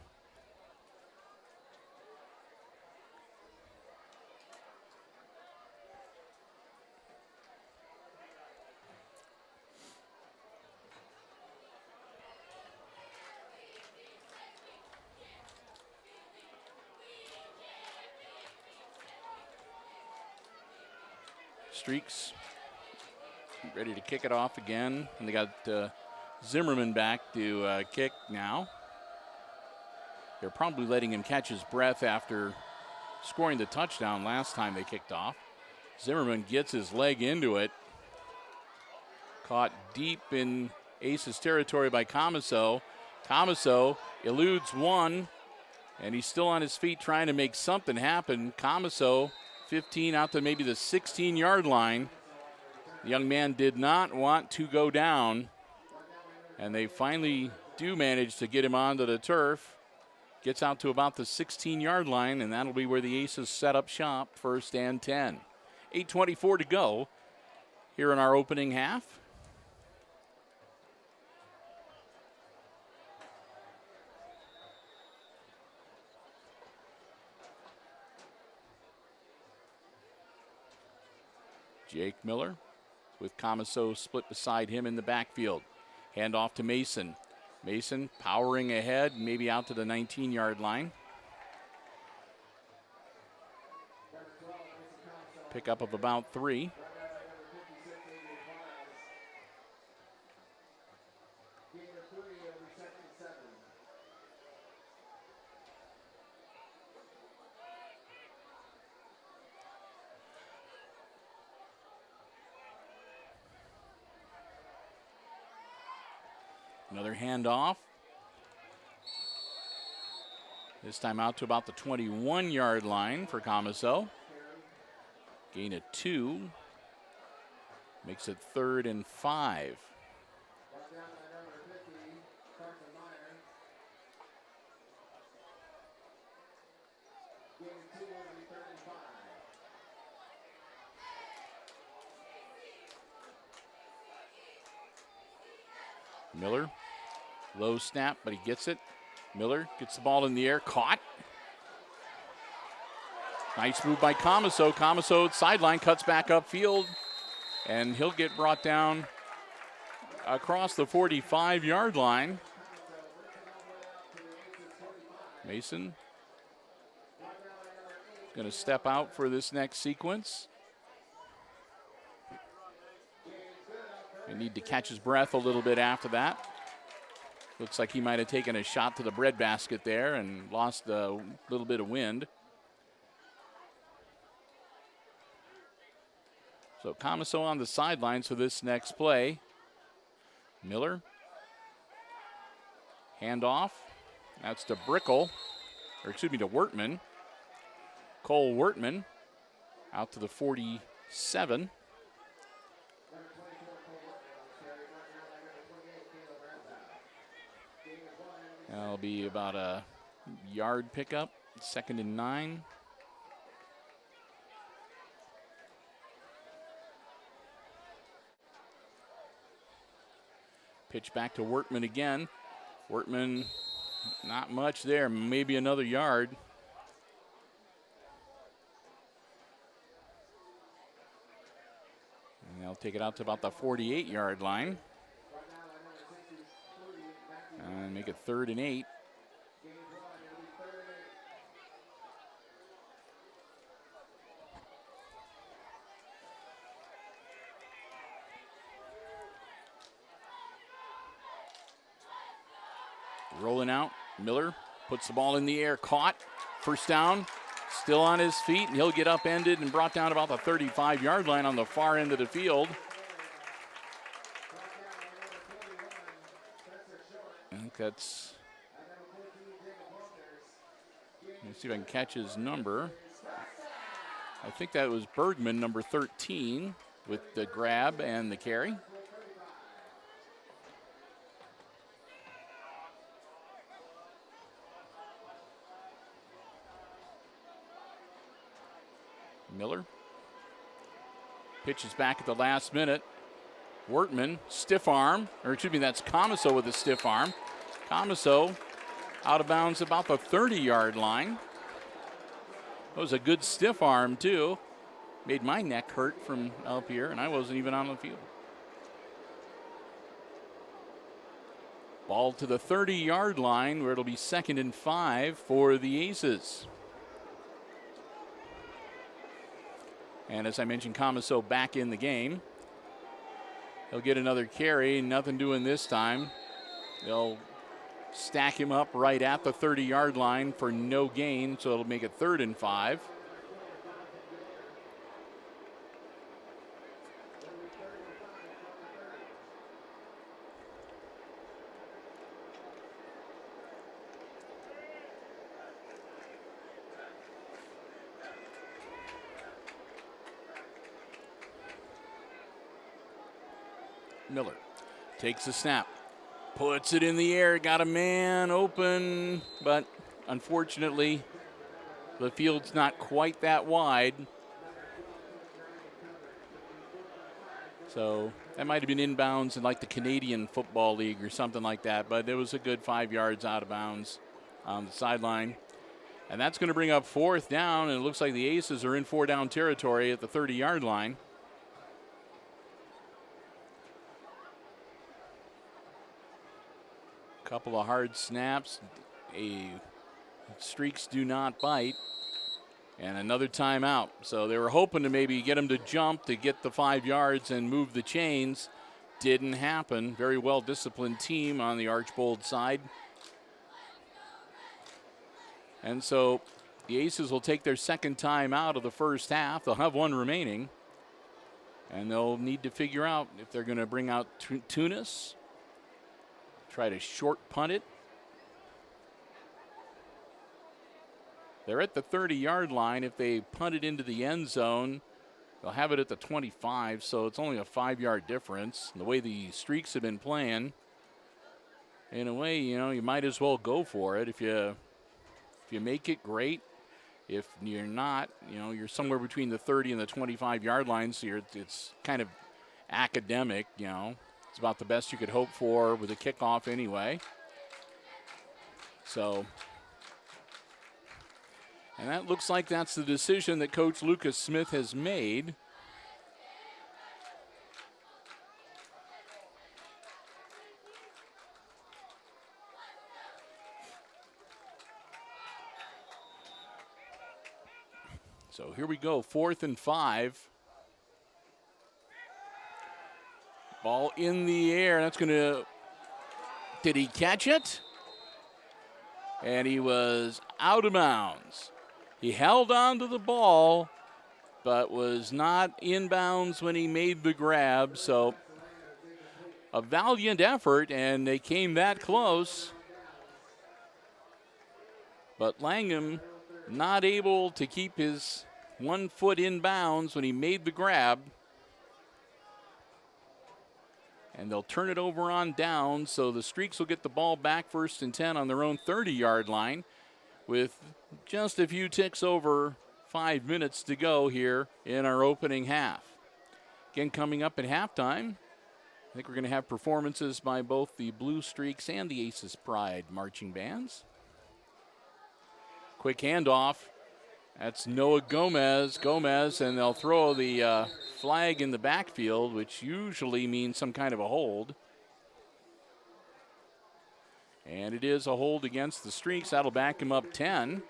Speaker 1: Streaks ready to kick it off again. And they got Zimmerman back to kick now. They're probably letting him catch his breath after scoring the touchdown last time they kicked off. Zimmerman gets his leg into it. Caught deep in Aces territory by Comiso. Comiso eludes one, and he's still on his feet trying to make something happen. Comiso, 15 out to maybe the 16-yard line. The young man did not want to go down, and they finally do manage to get him onto the turf. Gets out to about the 16-yard line, and that'll be where the Aces set up shop, 1st and 10. 8:24 to go here in our opening half. Jake Miller with Comiso split beside him in the backfield. Hand off to Mason. Mason powering ahead, maybe out to the 19-yard line. Pickup of about 3. Another handoff. This time out to about the 21-yard line for Comiso. Gain of 2. Makes it 3rd and 5. Miller, low snap, but he gets it. Miller gets the ball in the air, caught. Nice move by Comiso. Comiso sideline, cuts back upfield, and he'll get brought down across the 45-yard line. Mason going to step out for this next sequence. I need to catch his breath a little bit after that. Looks like he might have taken a shot to the breadbasket there and lost a little bit of wind. So Comiso on the sidelines for this next play. Miller. Handoff. That's to Brickle, or excuse me, to Wertman. Cole Wertman out to the 47. That'll be about a yard pickup, 2nd and 9. Pitch back to Wertman again. Wertman, not much there, maybe another yard. And they'll take it out to about the 48-yard line. And make it 3rd and 8. Rolling out, Miller puts the ball in the air, caught, 1st down, still on his feet, and he'll get upended and brought down about the 35-yard line on the far end of the field. I think that's, let me see if I can catch his number. I think that was Bergman, number 13, with the grab and the carry. Miller pitches back at the last minute. Wertman, stiff arm, or excuse me, that's Comiso with a stiff arm. Comiso out of bounds about the 30-yard line. That was a good stiff arm, too. Made my neck hurt from up here, and I wasn't even on the field. Ball to the 30-yard line, where it'll be 2nd and 5 for the Aces. And as I mentioned, Comiso back in the game. He'll get another carry, nothing doing this time. They'll stack him up right at the 30-yard line for no gain, so it'll make it 3rd and 5. Miller takes the snap, puts it in the air, got a man open, but unfortunately the field's not quite that wide. So that might have been inbounds in like the Canadian Football League or something like that, but it was a good 5 yards out of bounds on the sideline. And that's going to bring up 4th down, and it looks like the Aces are in 4-down territory at the 30-yard line. Couple of hard snaps. Streaks do not bite. And another timeout. So they were hoping to maybe get him to jump to get the 5 yards and move the chains. Didn't happen. Very well-disciplined team on the Archbold side. And so the Aces will take their second time out of the first half. They'll have one remaining. And they'll need to figure out if they're going to bring out Tunis, try to short punt it. They're at the 30-yard line. If they punt it into the end zone, they'll have it at the 25, so it's only a 5-yard difference. And the way the Streaks have been playing, in a way, you might as well go for it. If you make it, great. If you're not, you're somewhere between the 30 and the 25-yard line, so it's kind of academic, It's about the best you could hope for with a kickoff anyway. So, and that looks like that's the decision that Coach Lucas Smith has made. So here we go, 4th and 5. Ball in the air. That's going to, did he catch it? And he was out of bounds. He held on to the ball, but was not inbounds when he made the grab. So a valiant effort, and they came that close. But Langham not able to keep his 1 foot in bounds when he made the grab. And they'll turn it over on down, so the Streaks will get the ball back 1st and 10 on their own 30-yard line with just a few ticks over 5 minutes to go here in our opening half. Again, coming up at halftime, I think we're going to have performances by both the Blue Streaks and the Aces Pride marching bands. Quick handoff. That's Noah Gomez, and they'll throw the flag in the backfield, which usually means some kind of a hold. And it is a hold against the Streaks. That'll back him up 10.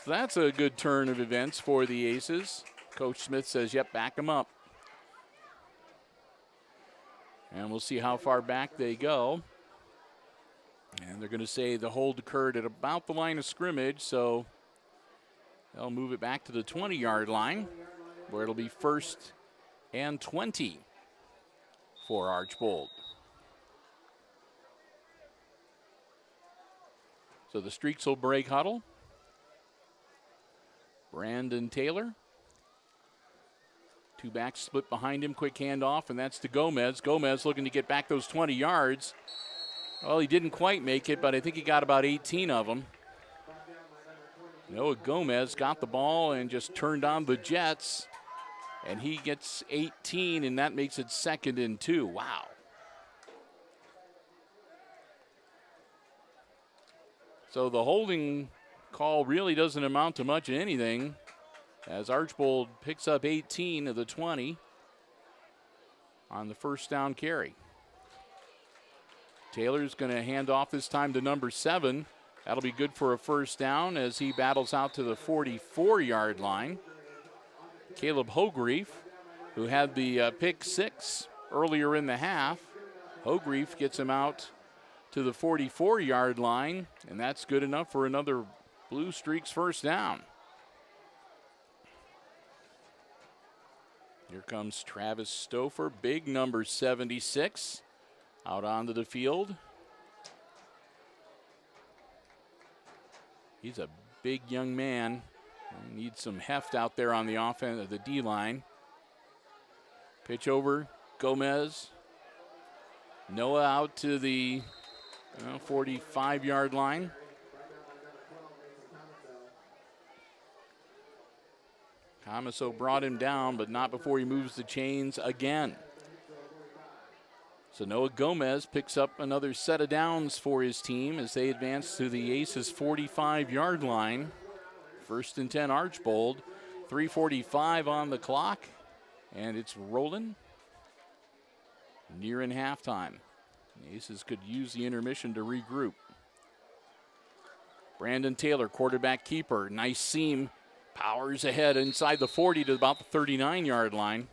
Speaker 1: So that's a good turn of events for the Aces. Coach Smith says, yep, back him up. And we'll see how far back they go. And they're going to say the hold occurred at about the line of scrimmage, so they'll move it back to the 20-yard line, where it'll be 1st and 20 for Archbold. So the Streaks will break huddle. Brandon Taylor. 2 backs split behind him, quick handoff, and that's to Gomez. Gomez looking to get back those 20 yards. Well, he didn't quite make it, but I think he got about 18 of them. Noah Gomez got the ball and just turned on the jets, and he gets 18, and that makes it 2nd and 2. Wow. So the holding call really doesn't amount to much of anything, as Archbold picks up 18 of the 20 on the 1st down carry. Taylor's going to hand off this time to number 7. That'll be good for a 1st down as he battles out to the 44-yard line. Caleb Hogreef, who had the pick 6 earlier in the half. Hogreef gets him out to the 44-yard line, and that's good enough for another Blue Streaks 1st down. Here comes Travis Stouffer, big number 76, out onto the field. He's a big young man. Needs some heft out there on the offense of the D-line. Pitch over Gomez. Noah out to the 45-yard line. Camaso brought him down, but not before he moves the chains again. So Noah Gomez picks up another set of downs for his team as they advance to the Aces' 45-yard line. 1st and 10 Archbold. 3:45 on the clock, and it's rolling. Nearing halftime. The Aces could use the intermission to regroup. Brandon Taylor, quarterback keeper. Nice seam. Powers ahead inside the 40 to about the 39-yard line.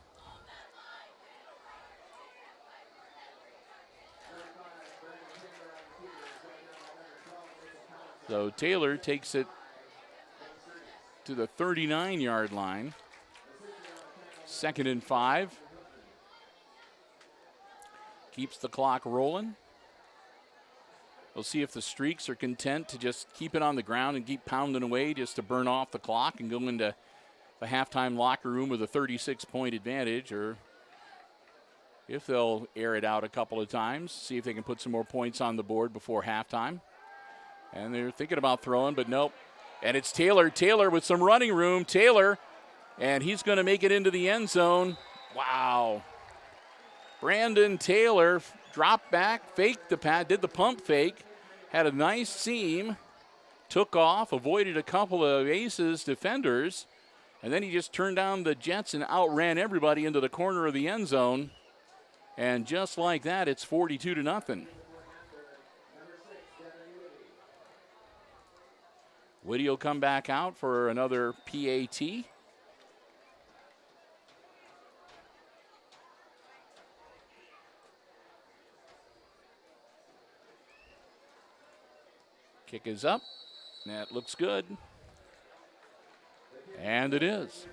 Speaker 1: So Taylor takes it to the 39-yard line. 2nd and 5. Keeps the clock rolling. We'll see if the Streaks are content to just keep it on the ground and keep pounding away just to burn off the clock and go into the halftime locker room with a 36-point advantage, or if they'll air it out a couple of times, see if they can put some more points on the board before halftime. And they're thinking about throwing, but nope. And it's Taylor. Taylor with some running room. Taylor, and he's going to make it into the end zone. Wow. Brandon Taylor dropped back, faked the pad, did the pump fake, had a nice seam, took off, avoided a couple of Aces defenders, and then he just turned down the jets and outran everybody into the corner of the end zone. And just like that, it's 42-0. Whitty will come back out for another PAT. Kick is up. That looks good. And it is.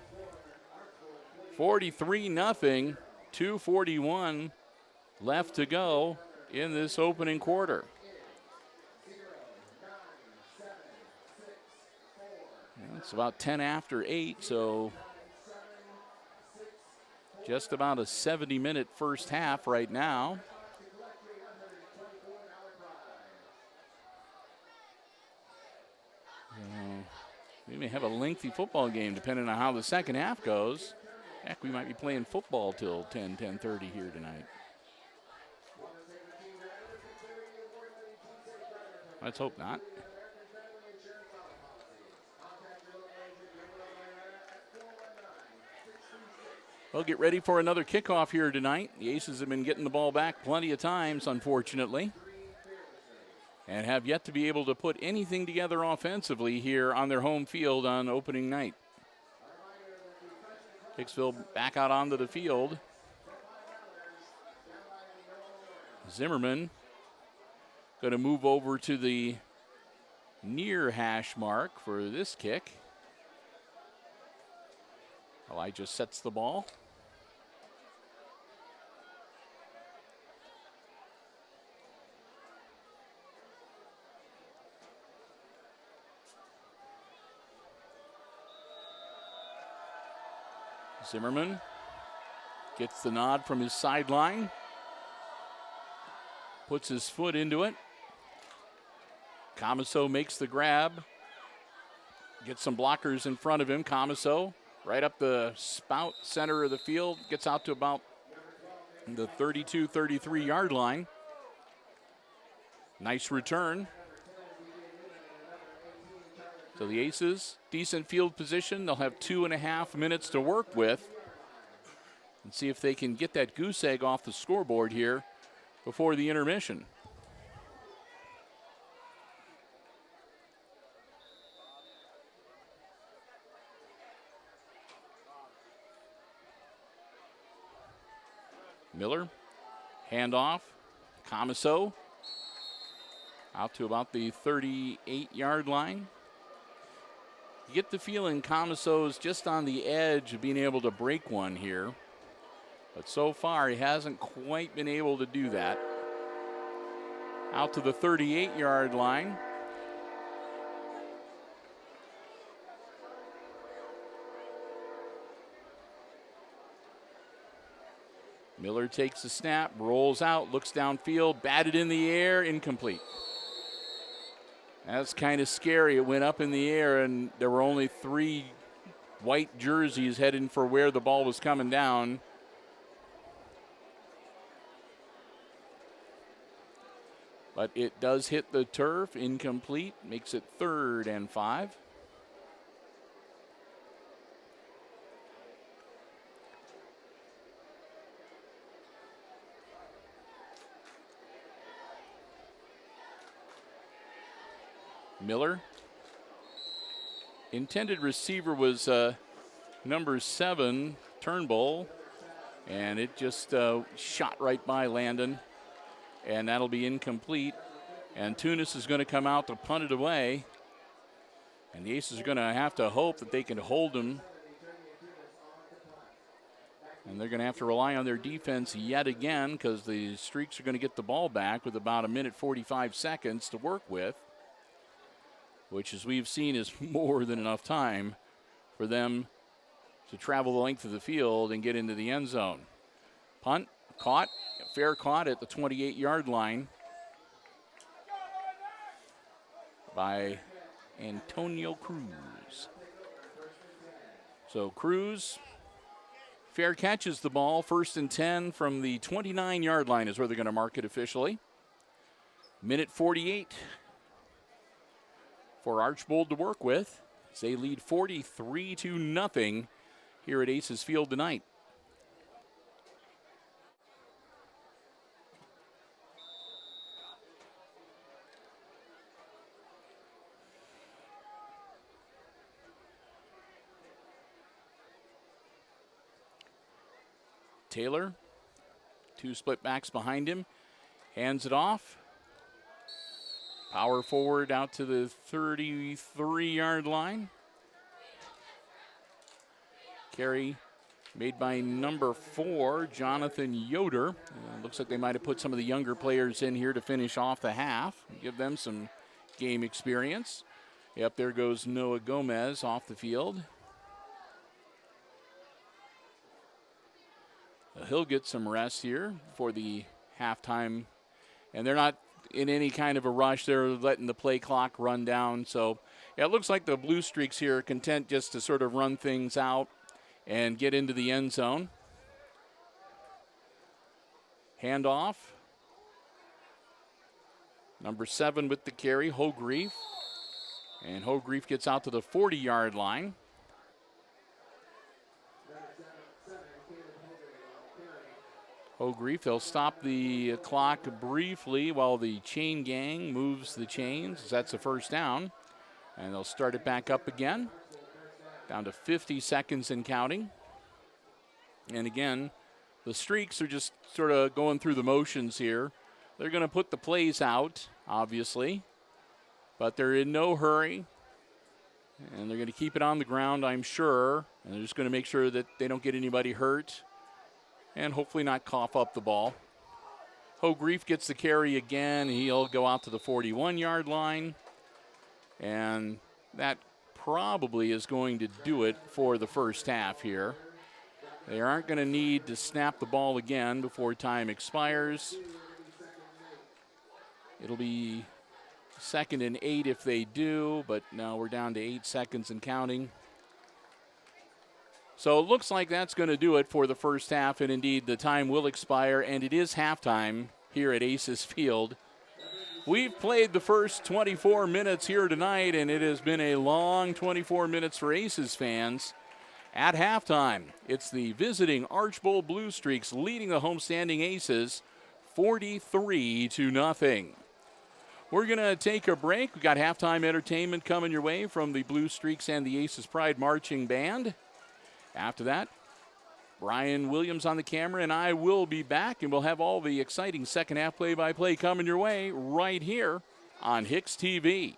Speaker 1: 43-0. 2:41 left to go in this opening quarter. It's about 10 after 8, so just about a 70-minute first half right now. We may have a lengthy football game depending on how the second half goes. Heck, we might be playing football till 10:30 here tonight. Let's hope not. Well, get ready for another kickoff here tonight. The Aces have been getting the ball back plenty of times, unfortunately, and have yet to be able to put anything together offensively here on their home field on opening night. Hicksville back out onto the field. Zimmerman going to move over to the near hash mark for this kick. Elijah sets the ball. Zimmerman gets the nod from his sideline. Puts his foot into it. Camaso makes the grab. Gets some blockers in front of him. Camaso right up the spout center of the field. Gets out to about the 32, 33-yard line. Nice return. So the Aces, decent field position. They'll have 2.5 minutes to work with and see if they can get that goose egg off the scoreboard here before the intermission. Miller, handoff, Camaso out to about the 38-yard line. You get the feeling Camaso's just on the edge of being able to break one here. But so far, he hasn't quite been able to do that. Out to the 38-yard line. Miller takes the snap, rolls out, looks downfield, batted in the air, incomplete. That's kind of scary. It went up in the air, and there were only 3 white jerseys heading for where the ball was coming down. But it does hit the turf, incomplete, makes it 3rd and 5. Miller. Intended receiver was number 7, Turnbull, and it just shot right by Landon, and that'll be incomplete. And Tunis is going to come out to punt it away, and the Aces are going to have to hope that they can hold him. And they're going to have to rely on their defense yet again, because the Streaks are going to get the ball back with about 1:45 to work with, which, as we've seen, is more than enough time for them to travel the length of the field and get into the end zone. Punt, caught, fair caught at the 28-yard line by Antonio Cruz. So Cruz fair catches the ball. 1st and 10 from the 29-yard line is where they're going to mark it officially. 1:48 for Archbold to work with. They lead 43-0 here at Aces Field tonight. Taylor, 2 split backs behind him, hands it off. Power forward out to the 33-yard line. Carry made by number 4, Jonathan Yoder. Looks like they might have put some of the younger players in here to finish off the half, give them some game experience. Yep, there goes Noah Gomez off the field. He'll get some rest here for the halftime, and they're not in any kind of a rush. They're letting the play clock run down. So yeah, it looks like the Blue Streaks here are content just to sort of run things out and get into the end zone. Handoff. Number 7 with the carry, Hogreef. And Hogreef gets out to the 40-yard line. Hogreef, they'll stop the clock briefly while the chain gang moves the chains. That's a 1st down. And they'll start it back up again. Down to 50 seconds and counting. And again, the Streaks are just sort of going through the motions here. They're going to put the plays out, obviously, but they're in no hurry. And they're going to keep it on the ground, I'm sure. And they're just going to make sure that they don't get anybody hurt and hopefully not cough up the ball. Hogreef gets the carry again. He'll go out to the 41-yard line. And that probably is going to do it for the first half here. They aren't going to need to snap the ball again before time expires. It'll be 2nd and 8 if they do, but now we're down to 8 seconds and counting. So it looks like that's going to do it for the first half, and indeed the time will expire, and it is halftime here at Aces Field. We've played the first 24 minutes here tonight, and it has been a long 24 minutes for Aces fans. At halftime, it's the visiting Archbold Blue Streaks leading the homestanding Aces 43-0. We're going to take a break. We've got halftime entertainment coming your way from the Blue Streaks and the Aces Pride Marching Band. After that, Brian Williams on the camera, and I will be back, and we'll have all the exciting second half play-by-play coming your way right here on HIX-TV.